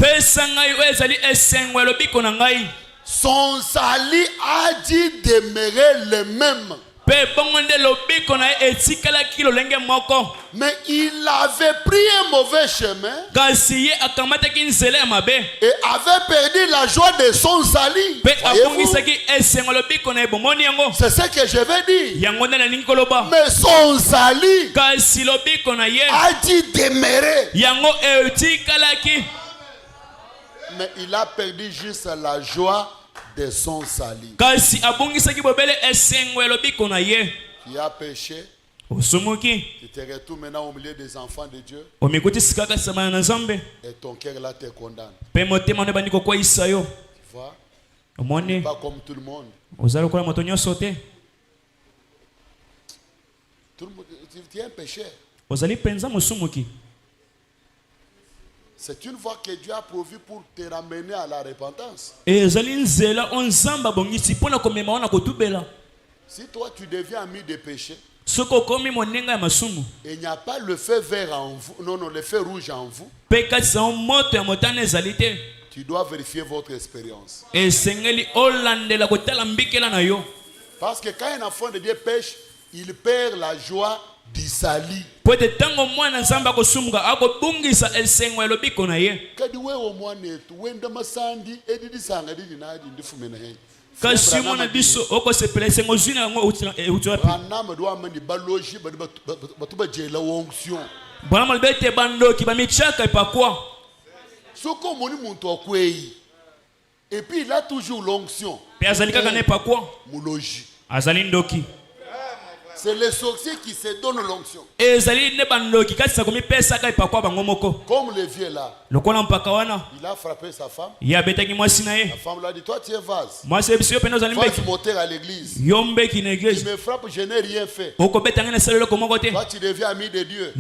Son salut a dit demeurer le même. Mais il avait pris un mauvais chemin et avait perdu la joie de son salut. C'est ce que je vais dire. Mais son salut a dit demeurer. Mais il a perdu juste la joie de son salut. Qui a péché, tu te retrouves maintenant au milieu des enfants de Dieu, et ton cœur là te condamne. Tu vois, pas comme tout le monde. Tu es un pécheur. C'est une voie que Dieu a pourvue pour te ramener à la repentance. Si toi tu deviens ami de péché, et il n'y a pas le feu vert en vous, non, le feu rouge en vous, tu dois vérifier votre expérience. Parce que quand un enfant de Dieu pêche, il perd la joie du salut. Et puis il a toujours l'onction. C'est les sorciers qui se donnent l'onction. Comme le vieux là. Il a frappé sa femme. La femme lui a dit toi tu es vase. Vase moteur à l'église. Tu me frappes, je n'ai rien fait. Toi tu deviens ami de Dieu.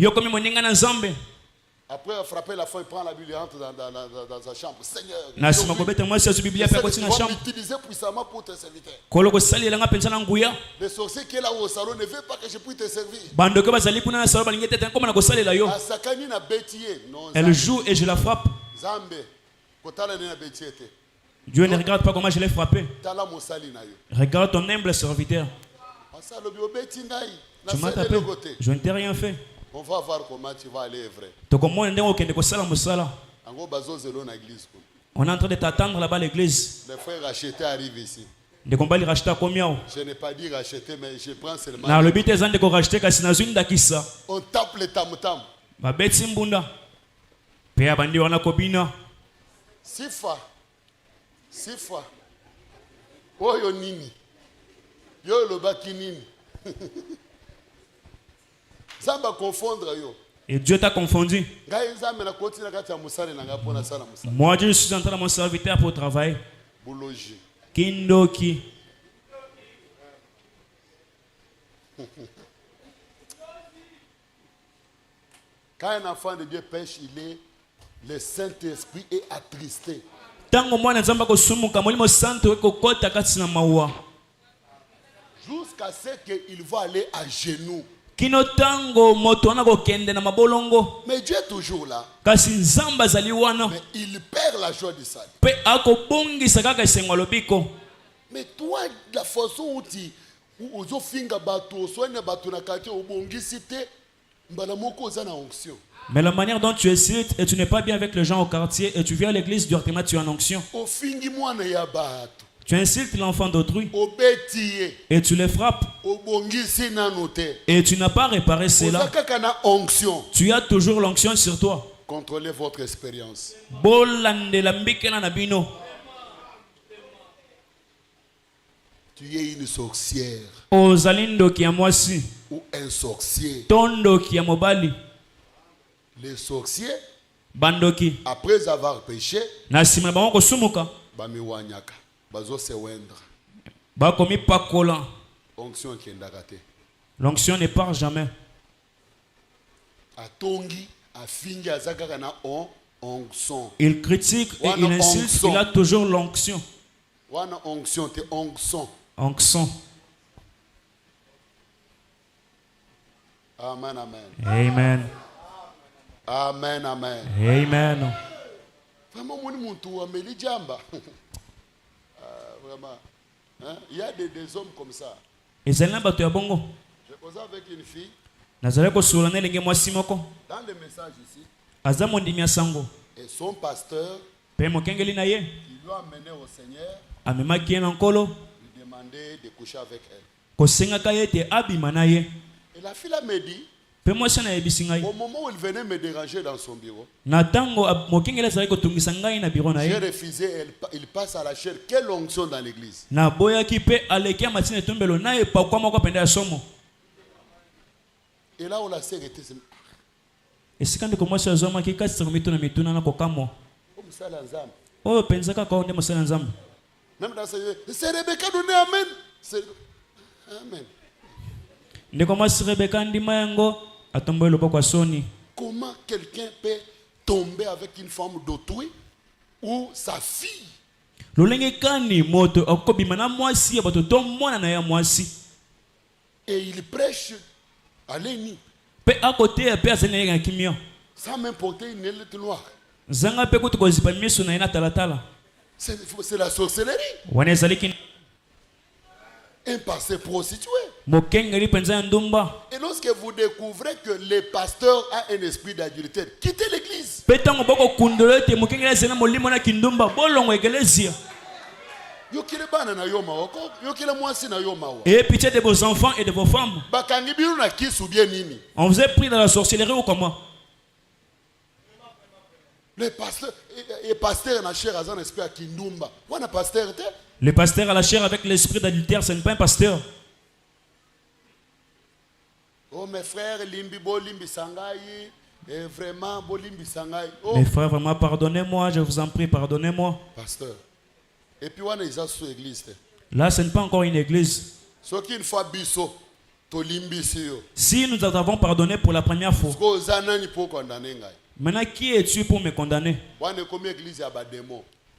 Après frapper la femme, il prend la Bible et rentre dans sa chambre. Seigneur, m'utiliser puissamment pour te servir. Le sorcier qui est là au salon ne veut pas que je puisse te servir. Elle joue et je la frappe. Dieu ne regarde pas comment je l'ai frappé. Regarde ton humble serviteur. Tu m'as tapé. Je ne t'ai rien fait. On va voir comment tu vas aller vrai. On est en train de t'attendre là-bas à l'église. Les frères rachetés arrivent ici. Je n'ai pas dit racheter, mais je prends seulement. On tape le tam-tam. Sifa. Oh yo nini. Yo lo baki nini. Ça va confondre yo. Et Dieu t'a confondu. Moi, je suis en train de mon serviteur pour travailler. Kindoki. Quand un enfant de Dieu pêche, le Saint-Esprit est attristé. Jusqu'à ce qu'il va aller à genoux. Mais Dieu est toujours là. Mais il perd la joie du salut. Mais toi, la façon où tu mais la manière dont tu es ici et tu n'es pas bien avec les gens au quartier et tu viens à l'église directement, tu es en onction. Tu insultes l'enfant d'autrui et tu les frappes et tu n'as pas réparé cela. Tu as toujours l'onction sur toi. Contrôlez votre expérience. Tu es une sorcière ou un sorcier. Les sorciers, après avoir péché, l'onction ne part jamais. Il critique et il insulte, il a toujours l'onction. Onction. Amen, amen. Amen. Amen, amen. Amen. Vraiment, vraiment. Hein? Il y a des hommes comme ça. J'ai causé avec une fille. Dans le message ici. Et son pasteur, il lui a amené au Seigneur. Lui demander de coucher avec elle. Et la fille m'a dit, au moment où il venait me déranger dans son bureau, j'ai refusé, il passe à la chair. Quelle onction dans l'église? Et là où la sœur était, même dans ce c'est Rebecca donné amen. Amen. Comment quelqu'un peut tomber avec une femme d'autrui ou sa fille? Et il prêche à l'ennemi sans même porter une lettre noire. C'est la sorcellerie. Un passé prostitué. Et lorsque vous découvrez que le pasteur a un esprit d'adultère, quittez l'église. Et pitié de vos enfants et de vos femmes. On vous a pris dans la sorcellerie ou comment? Le pasteur a la chair avec l'esprit à Kindumba. Le pasteur a la chair avec l'esprit d'adultère, ce n'est pas un pasteur. Oh mes frères, vraiment, mes frères, vraiment, pardonnez-moi, je vous en prie, pardonnez-moi. Pasteur. Et puis là, ce n'est pas encore une église. Si nous avons pardonné pour la première fois, maintenant qui es-tu pour me condamner?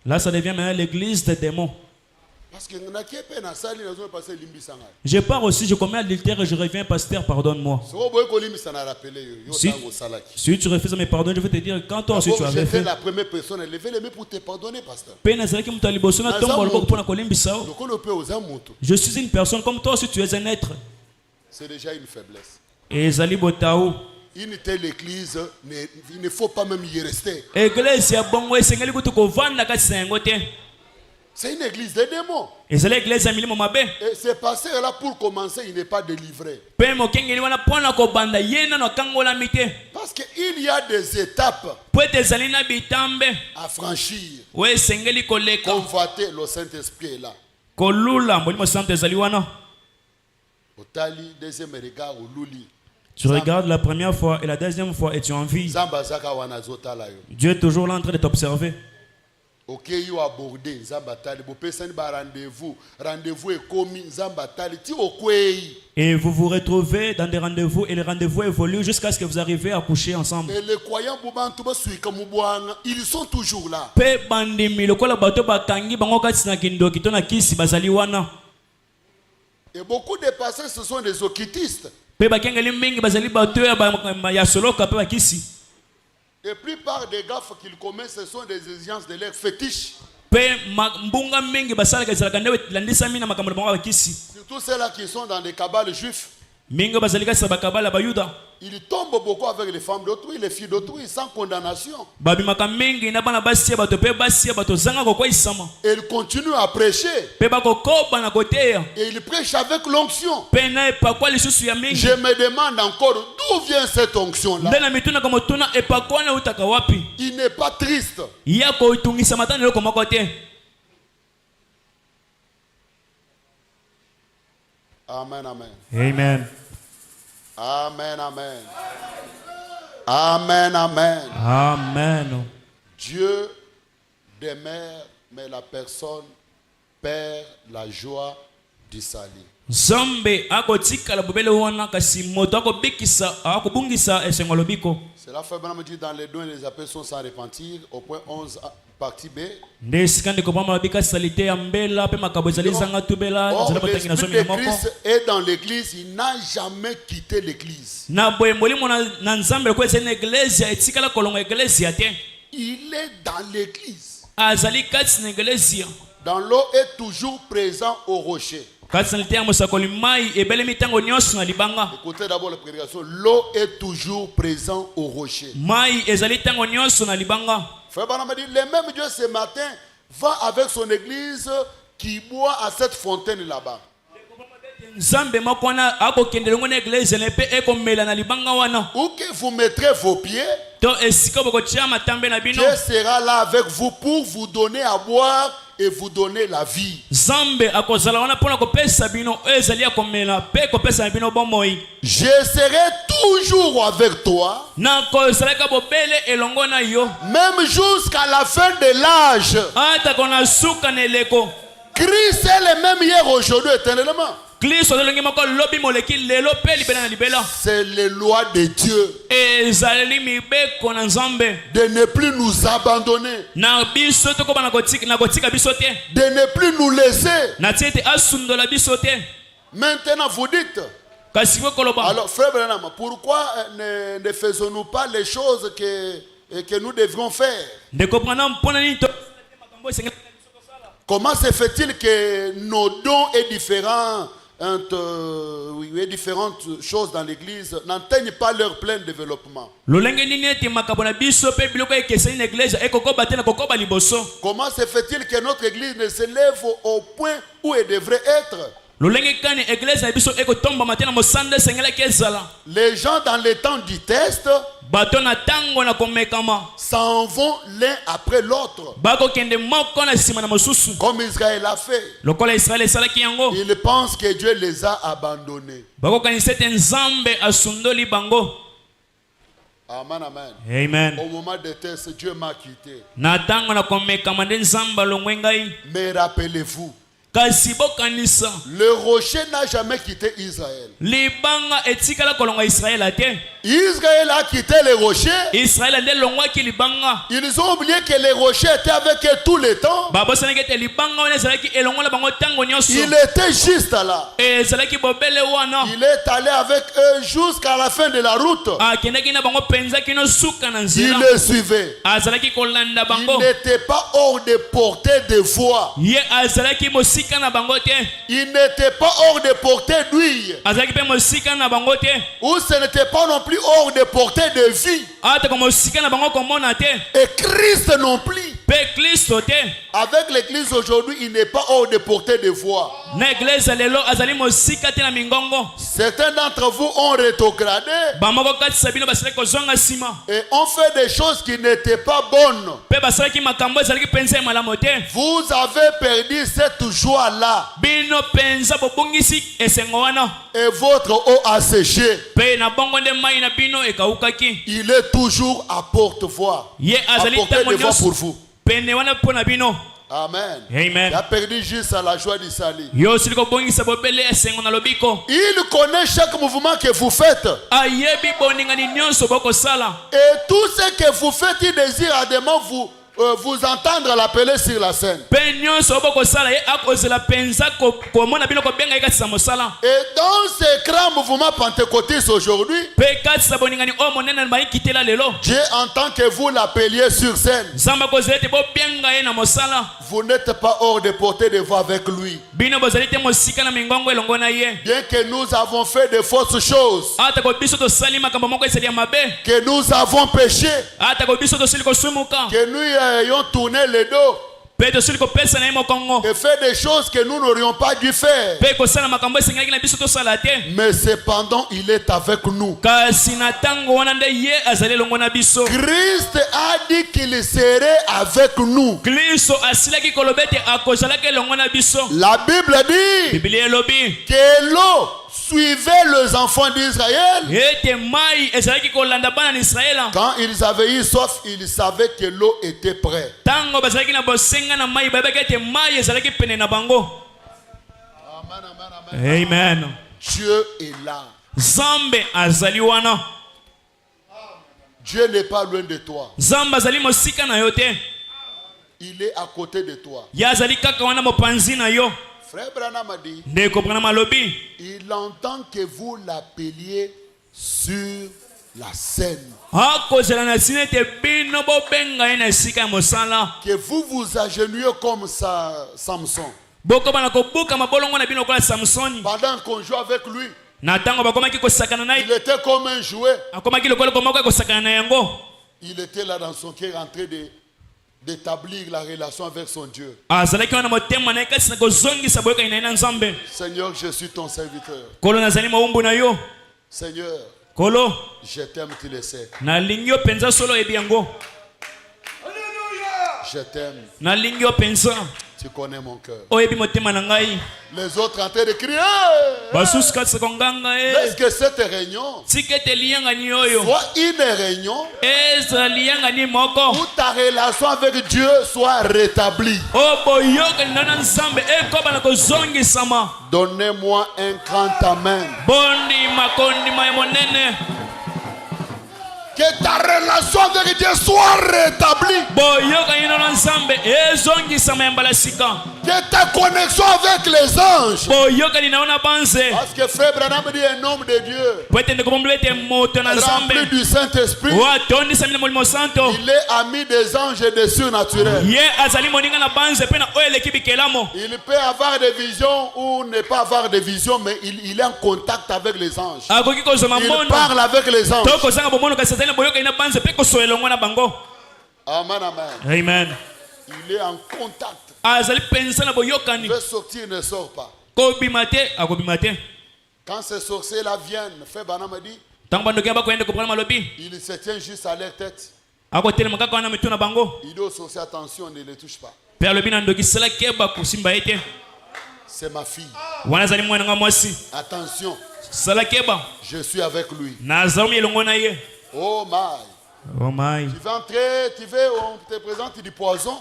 Là, ça devient maintenant l'église des démons. Je pars aussi, je commets adultère et je reviens, pasteur, pardonne-moi. Si tu refuses de me pardonner, je vais te dire quand toi aussi tu avais fait. La première personne, levez les mains pour te pardonner, pasteur. Je suis une personne comme toi aussi tu es un être. C'est déjà une faiblesse. Et Une telle église, il ne faut pas même y rester. C'est une église de démons. Et ce pasteur-là, pour commencer, il n'est pas délivré. Parce qu'il y a des étapes à franchir. Convoiter le Saint-Esprit est là. Deuxième regard, tu regardes la première fois et la deuxième fois et tu en vis. Dieu est toujours là en train de t'observer. Et vous vous retrouvez dans des rendez-vous et les rendez-vous évoluent jusqu'à ce que vous arrivez à coucher ensemble. Et les croyants, ils sont toujours là. Et beaucoup de pasteurs, ce sont des occultistes. La plupart des gaffes qu'ils commettent, ce sont des exigences de leurs fétiches. Surtout ceux-là qui sont dans les cabales juifs. Ils tombent beaucoup avec les femmes d'autrui, les filles d'autrui, sans condamnation. Et ils continuent à prêcher. Et ils prêchent avec l'onction. Je me demande encore d'où vient cette onction-là. Il n'est pas triste. Amen, amen. Amen. Amen, amen. Amen, amen. Amen. Dieu demeure, mais la personne perd la joie du salut. Cela fait bien me dire dans les dons et les appels sont sans repentir au point 11 partie B. Or, l'esprit de Christ est dans l'église, il n'a jamais quitté l'église. Il est dans l'église. Dans l'eau est toujours présent au rocher. Écoutez d'abord la prédication. L'eau est toujours présent au rocher. Frère Branham dit, le même Dieu ce matin va avec son église qui boit à cette fontaine là-bas. Où que vous mettrez vos pieds, Dieu sera là avec vous pour vous donner à boire et vous donner la vie. Je serai toujours avec toi, même jusqu'à la fin de l'âge. Christ est le même hier, aujourd'hui, éternellement. C'est les lois de Dieu de ne plus nous abandonner, de ne plus nous laisser. Maintenant vous dites, alors frère Branham, pourquoi ne faisons-nous pas les choses que nous devrions faire? Comment se fait-il que nos dons et différentes choses dans l'église n'atteignent pas leur plein développement? Comment se fait-il que notre église ne s'élève au point où elle devrait être? Les gens dans les temps du test s'en vont l'un après l'autre, comme Israël a fait. Ils pensent que Dieu les a abandonnés. Amen, amen. Amen. Au moment des tests, Dieu m'a quitté. Mais rappelez-vous, le rocher n'a jamais quitté Israël. Israël a quitté le rocher. Ils ont oublié que le rocher était avec eux tout le temps. Il était juste là. Il est allé avec eux jusqu'à la fin de la route. Il les suivait. Il n'était pas hors de portée de voix. Il n'était pas hors de portée d'huile. Ou ce n'était pas non plus hors de portée de vie. Et Christ non plus. Avec l'église aujourd'hui, il n'est pas hors de portée de voix. Certains d'entre vous ont rétrogradé et ont fait des choses qui n'étaient pas bonnes. Vous avez perdu cette joie-là. Et votre eau a séché. Il est toujours à porte-voix. À portée de voix pour vous. Amen. Amen. Il a perdu juste à la joie du salut. Il connaît chaque mouvement que vous faites. Et tout ce que vous faites, il désire ardemment vous entendre l'appeler sur la scène. Et dans ces grands mouvements pentecôtistes aujourd'hui, Dieu entend que vous l'appeliez sur scène. Vous n'êtes pas hors de portée de voix avec lui. Bien que nous avons fait de fausses choses, que nous avons péché, que nous ayons tourné le dos et fait des choses que nous n'aurions pas dû faire. Mais cependant, il est avec nous. Christ a dit qu'il serait avec nous. La Bible dit que l'eau suivait les enfants d'Israël. Quand ils avaient eu soif, ils savaient que l'eau était prête. Amen. Dieu est là. Dieu n'est pas loin de toi. Il est à côté de toi. Frère Branham a dit, il entend que vous l'appeliez sur la scène. Que vous vous agenouillez comme Samson. Pendant qu'on joue avec lui, il était comme un jouet. Il était là dans son cœur en train d'établir la relation avec son Dieu. Seigneur, je suis ton serviteur. Seigneur, je t'aime, tu le sais. Je t'aime. Tu connais mon cœur. Les autres en train de crier. Est-ce que cette réunion soit une réunion où ta relation avec Dieu soit rétablie? Donnez-moi un grand amen. Que ta relation avec Dieu soit rétablie. Que ta connexion avec les anges. Parce que frère Branham dit un homme de Dieu rempli du Saint-Esprit. Il est ami des anges et des surnaturels. Il peut avoir des visions ou ne pas avoir des visions, mais il est en contact avec les anges. Il parle avec les anges. Amen, amen. Amen. Il est en contact. Il veut sortir, il ne sort pas. Quand ces sorciers-là viennent, frère Branham a dit, il se tient juste à leur tête. Il dit aux sorciers, attention, ne les touche pas. C'est ma fille. Attention, je suis avec lui. Oh my. Oh my. Tu vas entrer, on te présente du poison.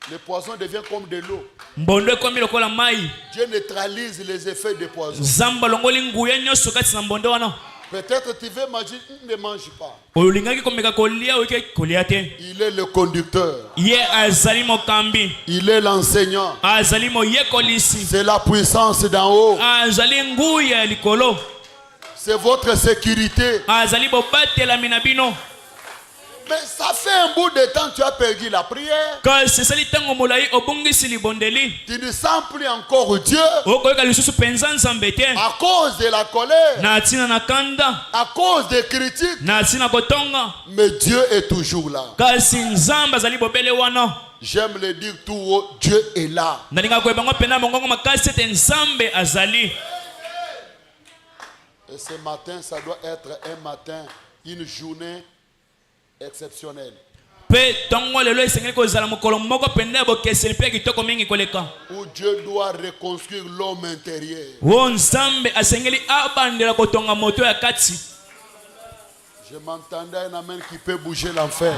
Le poison devient comme de l'eau. Dieu neutralise les effets du poison. Peut-être tu veux manger, ne mange pas. Il est le conducteur. Il est l'enseignant. C'est la puissance d'en haut. C'est votre sécurité. Mais ça fait un bout de temps que tu as perdu la prière. Tu ne sens plus encore Dieu. À cause de la colère. À cause des critiques. Mais Dieu est toujours là. J'aime le dire tout haut, Dieu est là. Et ce matin, ça doit être un matin, une journée exceptionnelle. Où Dieu doit reconstruire l'homme intérieur. Je m'entendais un amen qui peut bouger l'enfer.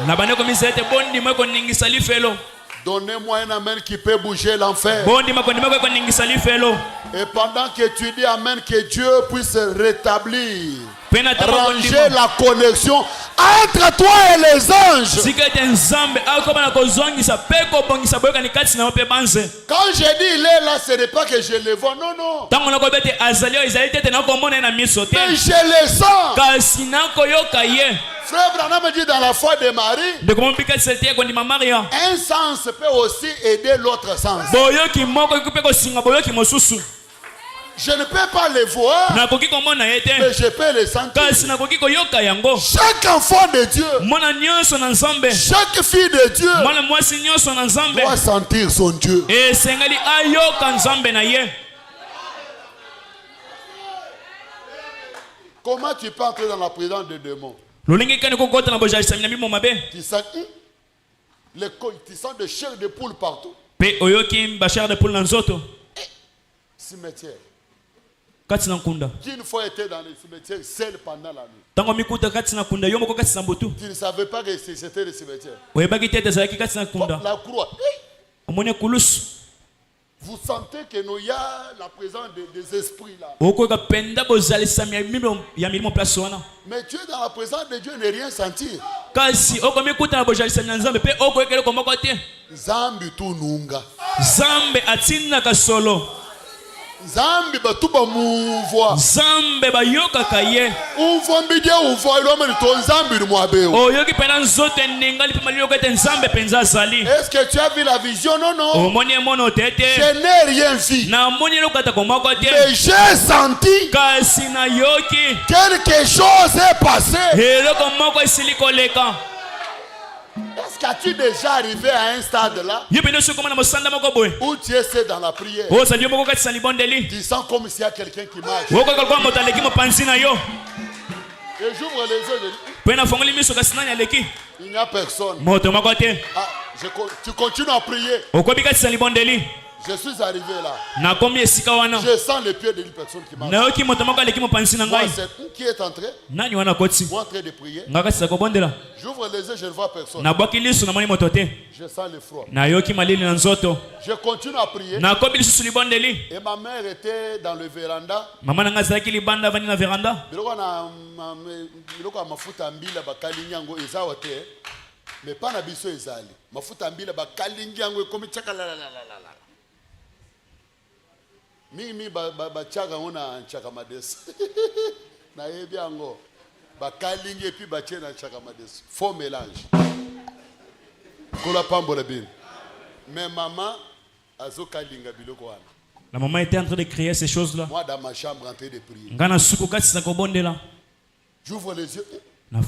Donnez-moi un amen qui peut bouger l'enfer. Et pendant que tu dis amen, que Dieu puisse rétablir, ranger la connexion entre toi et les anges. Quand je dis il est là, ce n'est pas que je le vois, non, non. Mais je le sens. Frère Branham dit dans la foi de Marie, un sens peut aussi aider l'autre sens. Je ne peux pas les voir, mais je peux les sentir. Chaque enfant de Dieu, chaque fille de Dieu doit sentir son Dieu. Comment tu peux entrer dans la présence des démons? Tu sens de chair de poule partout. Cimetière. Qui une fois était dans le cimetière seul pendant la nuit. Tu ne savais pas que c'était le cimetière. La croix. Vous sentez que nous y a la présence des esprits là. Mais tu es dans la présence de Dieu, ne rien sentir. Zambi tu nunga. Zambe atina kasolo. Zambi batuba muvoa. Zambe bayoka kaye. Uvo mbidie uvo ilome ni to zambi ni mwabeo. Oyoki pena nzote ningali pima liyo kete nzambe penza sali. Est-ce que tu as vu la vision? Non, non. Omoni mono tete. Je n'ai rien vu. Na omoni lokata komoko te. Mais j'ai senti. Kasi na yoki. Quelque chose est passé. Helo komoko isiliko leka. Est-ce que tu es déjà arrivé à un stade là où tu es dans la prière? Tu sens comme s'il y a quelqu'un qui marche. Et j'ouvre les yeux. Il n'y a personne. Ah, tu continues à prier. Je suis arrivé là. Je sens les pieds d'une personne qui marche. Moi, c'est qui est entré. Moi, en train de prier. J'ouvre les yeux, je ne vois personne. Je sens le froid. Je continue à prier. Et ma mère était dans le véranda. Mais pas na biso ezali. Mafuta mbila bakalingi yango ekomi chaka la la la la. Mimi chaka ona chaka madesu. Na yebi yango bakalingi et puis bache na chaka madesu. Faux mélange. Kola pambola bin. Mais maman azo kalinga biloko wana. La maman était en train de créer ces choses-là. Moi dans ma chambre en train de prier. Ngana suku kati sa kobondela. J'ouvre les yeux. Je ne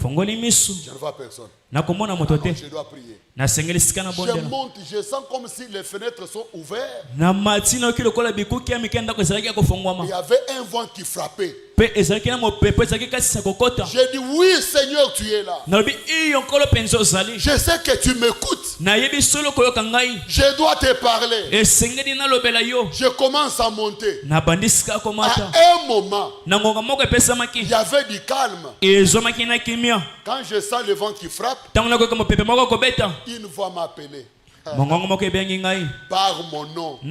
vois personne. Je dois prier. Je monte, je sens comme si les fenêtres sont ouvertes. Il y avait un vent qui frappait. J'ai dit oui Seigneur, tu es là. Je sais que tu m'écoutes. Je dois te parler. Je commence à monter. À un moment, il y avait du calme. Quand je sens le vent qui frappe, une voix m'appelait par mon nom. Il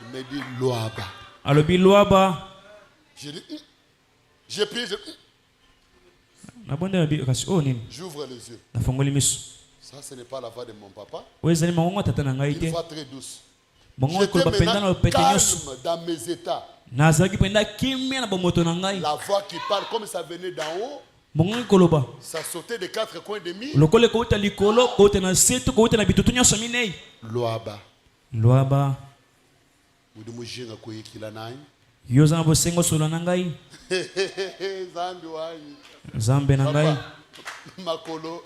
me dit Loaba. J'ai pris. J'ouvre les yeux. Ça, ce n'est pas la voix de mon papa. Une voix très douce. J'étais maintenant calme dans mes états. La voix qui parle comme ça venait d'en haut. Ça sautait de 4 coins de mille. Loaba. Loaba. Yoza bosengo solo nangai. Zambe nangai. Makolo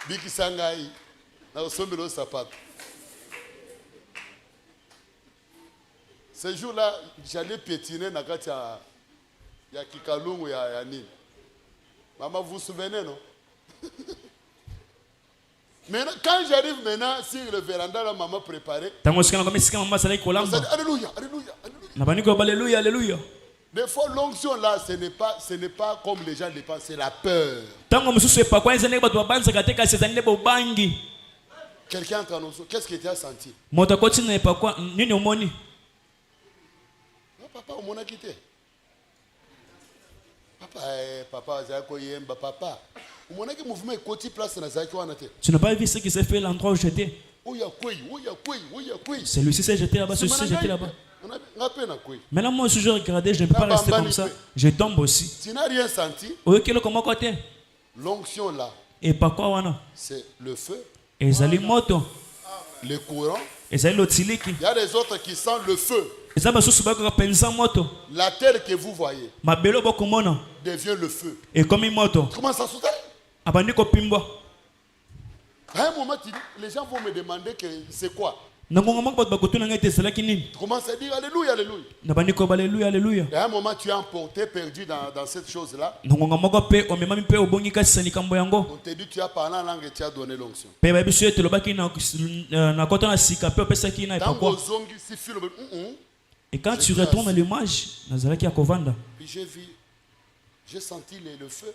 biki sangai. Na osombelo sapato. Ce jour-là, j'allais piétiner na kati ya Kikalungu ya nini. Maman, vous vous souvenez, non? Maintenant, quand j'arrive maintenant sur le véranda, la maman préparée. Alléluia, alléluia, alléluia, alléluia. Des fois, l'onction là, ce n'est pas comme les gens le pensent, c'est la peur. Quelqu'un entre nous, qu'est-ce que tu as senti? Papa, on m'a quitté. Papa, papa. Tu n'as pas vu ce qui s'est fait l'endroit où j'étais? Celui-ci s'est jeté là-bas, celui-ci s'est jeté là-bas. Maintenant, moi aussi, je regardais, je ne peux pas rester comme ça. Je tombe aussi. Tu n'as rien senti? L'onction là, c'est le feu, le courant. Il y a les autres qui sentent le feu. La terre que vous voyez devient le feu. Comment ça se fait? À un moment, les gens vont me demander que c'est quoi? Commence à dire alléluia, alléluia. Et à un moment, tu es emporté, perdu dans cette chose-là. On te dit tu as parlé en langue et tu as donné l'onction. Et quand tu retournes à l'image, j'ai vu, j'ai senti le feu.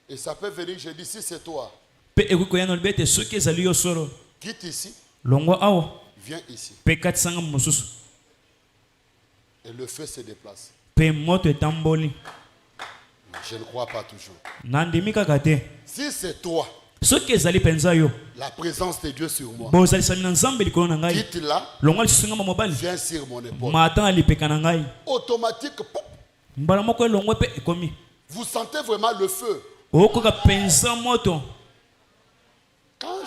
Et ça peut venir, je dis, si c'est toi, quitte ici, viens ici. Et le feu se déplace. Je ne crois pas toujours. Si c'est toi, la présence de Dieu sur moi, quitte là, viens sur mon épaule. Automatique, vous sentez vraiment le feu. Quand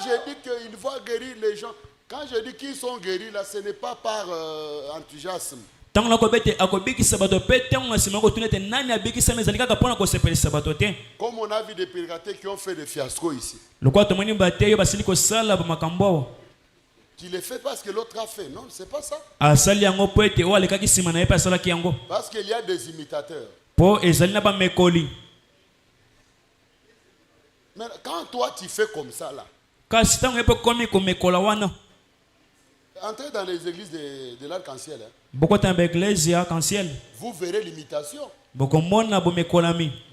je dis qu'il va guérir les gens, quand je dis qu'ils sont guéris, là, ce n'est pas par enthousiasme. Comme on a vu des prédicateurs qui ont fait des fiascos ici. Tu les fais parce que l'autre a fait. Non, c'est pas ça. Parce qu'il y a des imitateurs. Mais quand toi tu fais comme ça là, entrez dans les églises de l'arc-en-ciel. Vous verrez l'imitation.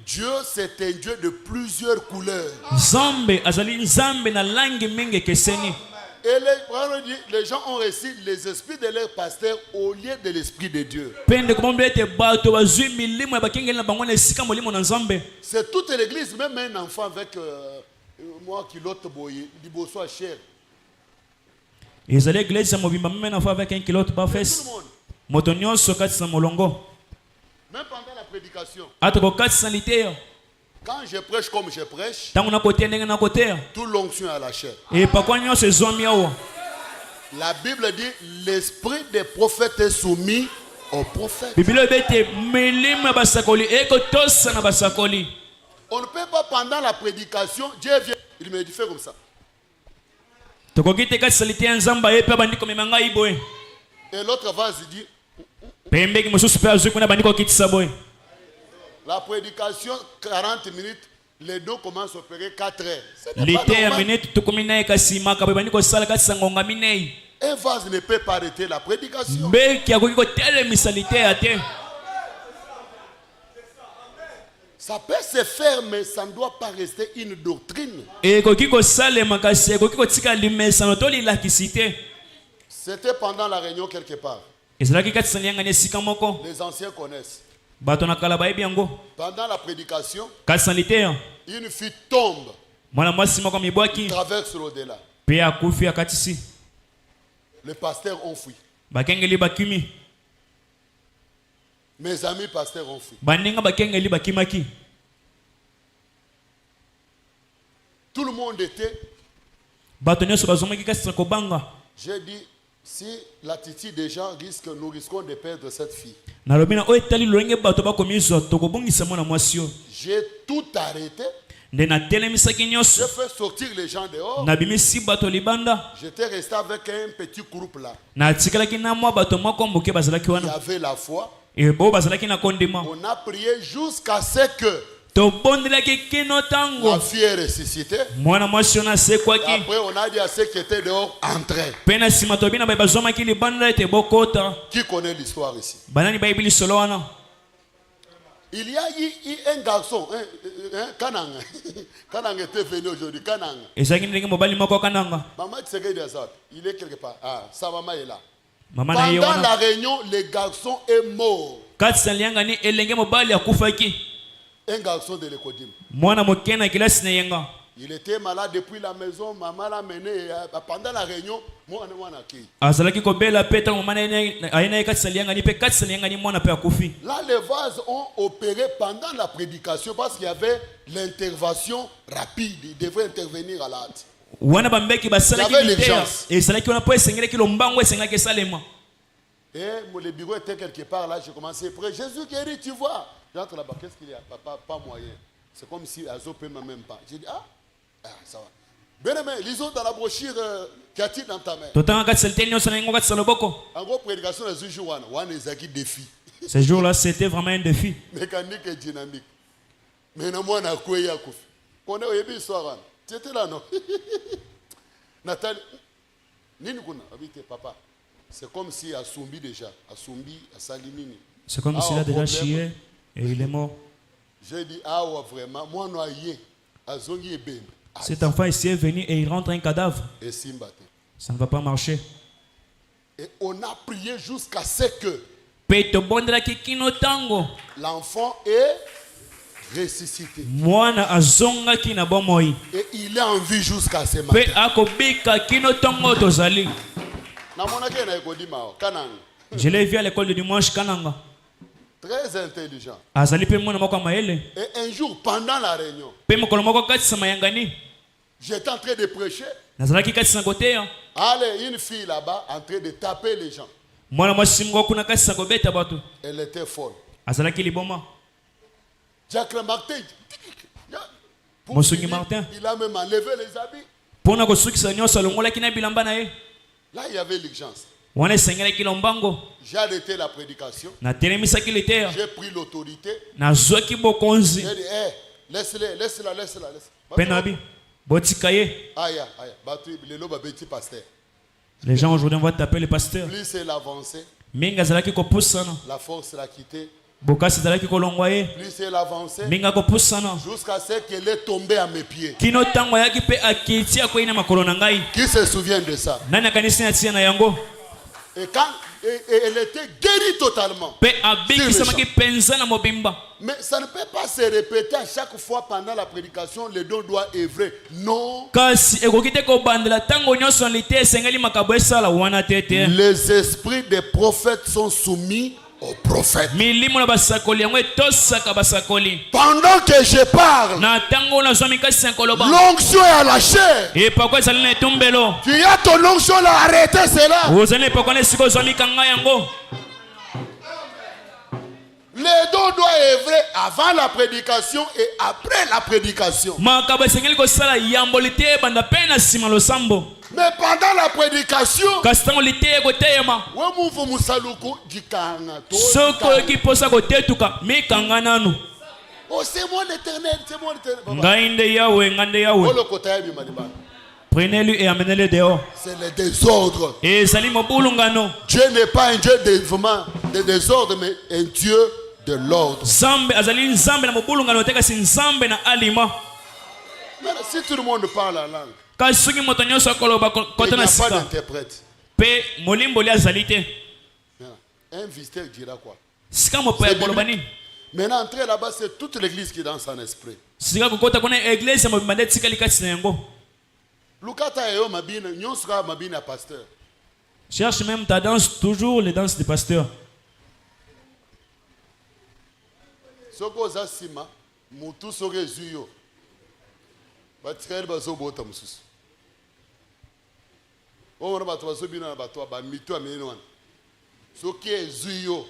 Dieu, c'est un Dieu de plusieurs couleurs. Et les gens ont reçu les esprits de leur pasteur au lieu de l'esprit de Dieu. C'est toute l'église, même un enfant avec moi qui l'autre boye, il boit cher. Même pendant la prédication. Quand je prêche comme je prêche, tout l'onction à la chair. La Bible dit l'esprit des prophètes est soumis aux prophètes. On ne peut pas pendant la prédication, Dieu vient, il me dit fais comme ça. Et l'autre va se dire la prédication 40 minutes, les deux commencent à opérer 4 heures. Un vase ne peut pas arrêter la prédication. Ça peut se faire, mais ça ne doit pas rester une doctrine. C'était pendant la réunion quelque part. Les anciens connaissent. Pendant la prédication, une fille tombe, traverse l'au-delà. Le pasteur enfuit. Mes amis pasteurs ont fait. Tout le monde était. J'ai dit, si l'attitude des gens risque, nous risquons de perdre cette fille. J'ai tout arrêté. J'ai fait sortir les gens dehors. J'étais resté avec un petit groupe là. Il y avait la foi. On a prié jusqu'à ce que la fille est ressuscitée. Après, on a dit à ceux qui étaient dehors, entrez. Qui connaît l'histoire ici? Il y a eu un garçon, Kanang. Kanang était venu aujourd'hui. Kanang. Maman Tsegei, il est quelque part. Ah, sa maman est là. Pendant la réunion, le garçon est mort. Un garçon de l'Ecodim. Il était malade depuis la maison, maman l'a mené pendant la réunion. Là, les vases ont opéré pendant la prédication parce qu'il y avait l'intervention rapide. Il devait intervenir à l'hâte. Il y avait l'urgence. Et le bureau était quelque part là, j'ai commencé à prier. Jésus guérit, tu vois. J'entre là-bas, qu'est-ce qu'il y a? Papa, pas moyen. C'est comme si Azo ne peut même pas. J'ai dit, ça va. Bien aimé, lisons dans la brochure qu'y-a-t-il dans ta main? En gros, prédication de ce jour, on a un défi. Ce jour-là, c'était vraiment un défi. Mécanique et dynamique. Mais non, moi, on a quoi? On est au début soir. Tu étais là, non? Nathalie, Ninukuna, habite papa. C'est comme si Asumbi déjà. Asumbi, Asalimini. C'est comme s'il a déjà chié et il est mort. J'ai dit, ah ouais, vraiment, moi, non, Azongi et Ben. Cet enfant ici est venu et il rentre un cadavre. Et Simbate. Ça ne va pas marcher. Et on a prié jusqu'à ce que l'enfant est ressuscité. Et il est en vie jusqu'à ce matin. Je l'ai vu à l'école de dimanche Kananga. Très intelligent. Et un jour, pendant la réunion, j'étais en train de prêcher. Allez, une fille là-bas en train de taper les gens. Elle était folle. Jacques Martin, il a même enlevé les habits. Là, il y avait l'urgence. J'ai arrêté la prédication. J'ai pris l'autorité. J'ai dit, laisse-la. Les gens aujourd'hui vont taper le pasteur. Plus elle avançait, la force l'a quitté. Plus elle avançait, jusqu'à ce qu'elle est tombée à mes pieds. Qui se souvient de ça? Et quand elle était guérie totalement. Mais ça ne peut pas se répéter à chaque fois pendant la prédication. Le don doit œuvrer. Non. Les esprits des prophètes sont soumis aux prophètes. Pendant que je parle, l'onction est à la chair. Tu as ton onction là, arrêtez cela. Les dons doivent œuvrer avant la prédication et après la prédication. Mais pendant la prédication, oh, c'est mon éternel, c'est mon éternel. Prenez-le et amenez-le dehors. C'est le désordre. Dieu n'est pas un Dieu de désordre, mais un Dieu de l'ordre. Si tout le monde parle la langue, il n'y a pas d'interprète. Un visiteur dira quoi? Maintenant, entrer là-bas, c'est toute l'église qui danse en esprit. Cherche même ta danse, toujours les danses des pasteurs. Soko za sima, mutu soke zuyo. Batikali bazo bota mususu. On va battre bazo bina na batwa ba mito amene wana. Soke zuyo.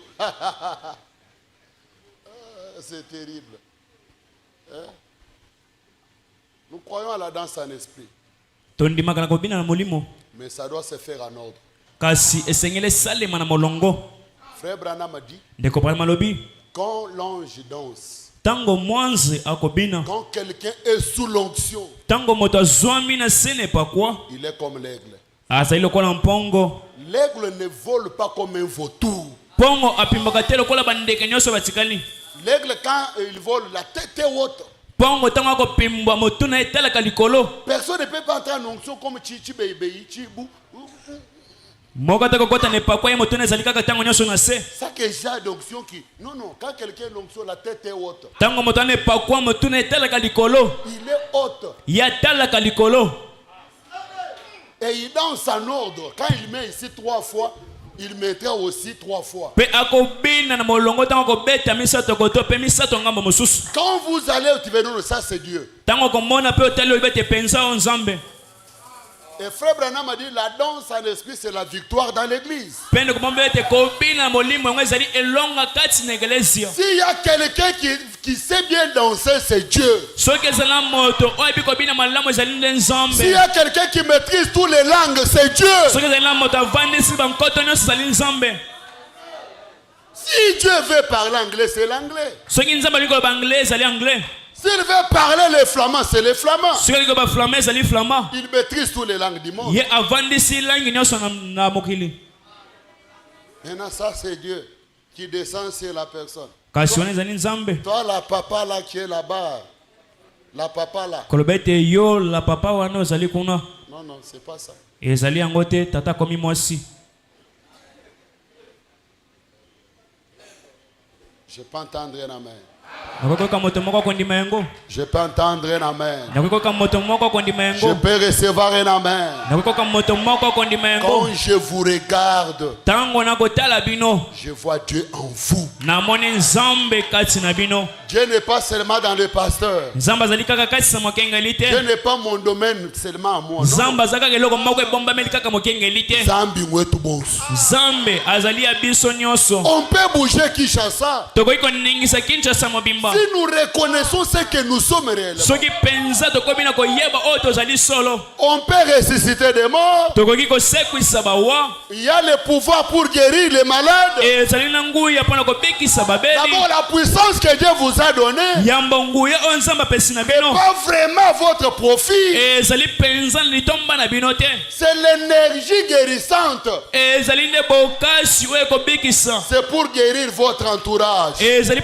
C'est terrible. Hein? Nous croyons à la danse en esprit. Mais ça doit se faire en ordre. Frère Branham a dit, quand l'ange danse, quand quelqu'un est sous l'onction, il est comme l'aigle. L'aigle ne vole pas comme un vautour. L'aigle, quand il vole, la tête est haute. Personne ne peut pas entrer en onction comme Chichi Bébé, Chibou. Ça que j'ai d'onction qui. Non, quand quelqu'un est l'onction, la tête est haute. Il est haute. Et il danse en ordre. Quand il met ici 3 fois, il mettra aussi 3 fois. Quand vous allez au Tivénon, ça c'est Dieu. Et frère Branham a dit la danse en esprit c'est la victoire dans l'église. S'il y a quelqu'un qui sait bien danser, c'est Dieu. S'il y a quelqu'un qui maîtrise toutes les langues, c'est Dieu. Si Dieu veut parler anglais, c'est l'anglais. S'il veut parler les flamands, c'est les flamands. Il maîtrise toutes les langues du monde. Maintenant, ça c'est Dieu qui descend sur la personne. Toi, la papa là qui est là-bas, la papa là. Non, c'est pas ça. Je peux entendre un amen. Je peux entendre un amen. Je peux recevoir un amen. Quand je vous regarde, je vois Dieu en vous. Dieu n'est pas seulement dans le pasteur. Dieu n'est pas mon domaine seulement à moi. On peut bouger Kinshasa. Si nous reconnaissons ce que nous sommes réellement, on peut ressusciter des morts. Il y a le pouvoir pour guérir les malades. D'abord, la puissance que Dieu vous a donnée n'est pas vraiment votre profit. C'est l'énergie guérissante. C'est pour guérir votre entourage. C'est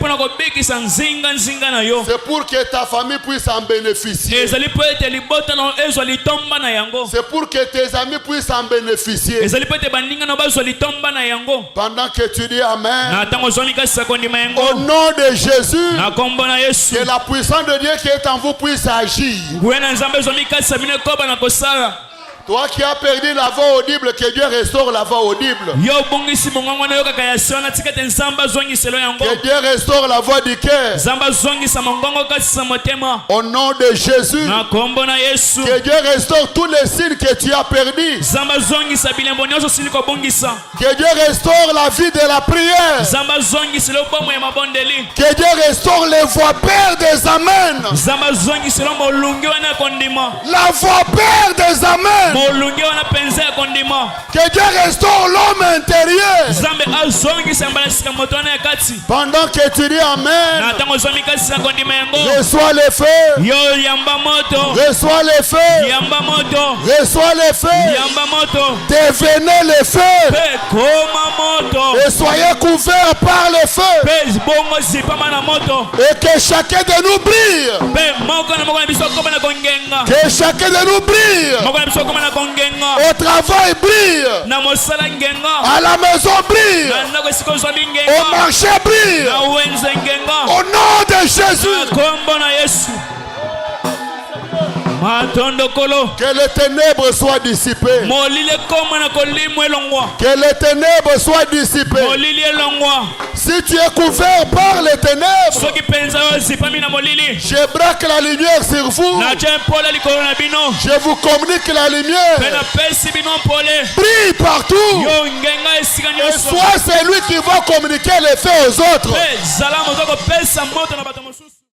pour que ta famille puisse en bénéficier. C'est pour que tes amis puissent en bénéficier. Pendant que tu dis Amen, au nom de Jésus, que la puissance de Dieu qui est en vous puisse agir. Toi qui as perdu la voix audible, que Dieu restaure la voix audible. Que Dieu restaure la voix du cœur. Au nom de Jésus. Que Dieu restaure tous les signes que tu as perdus. Que Dieu restaure la vie de la prière. Que Dieu restaure les voix pères des amens. La voix père des amens. Que Dieu restaure l'homme intérieur. Pendant que tu dis Amen, reçois les feux. Reçois les feux. Reçois les feux. Devenez les feux. Et soyez couverts par les feux. Et que chacun de nous brille. Que chacun de nous brille. Au travail brille. À la maison brille. Au marché brille. Au nom de Jésus. Que les ténèbres soient dissipées. Que les ténèbres soient dissipées. Si tu es couvert par les ténèbres, je braque la lumière sur vous. Je vous communique la lumière. Brille partout. Et sois celui qui va communiquer les faits aux autres.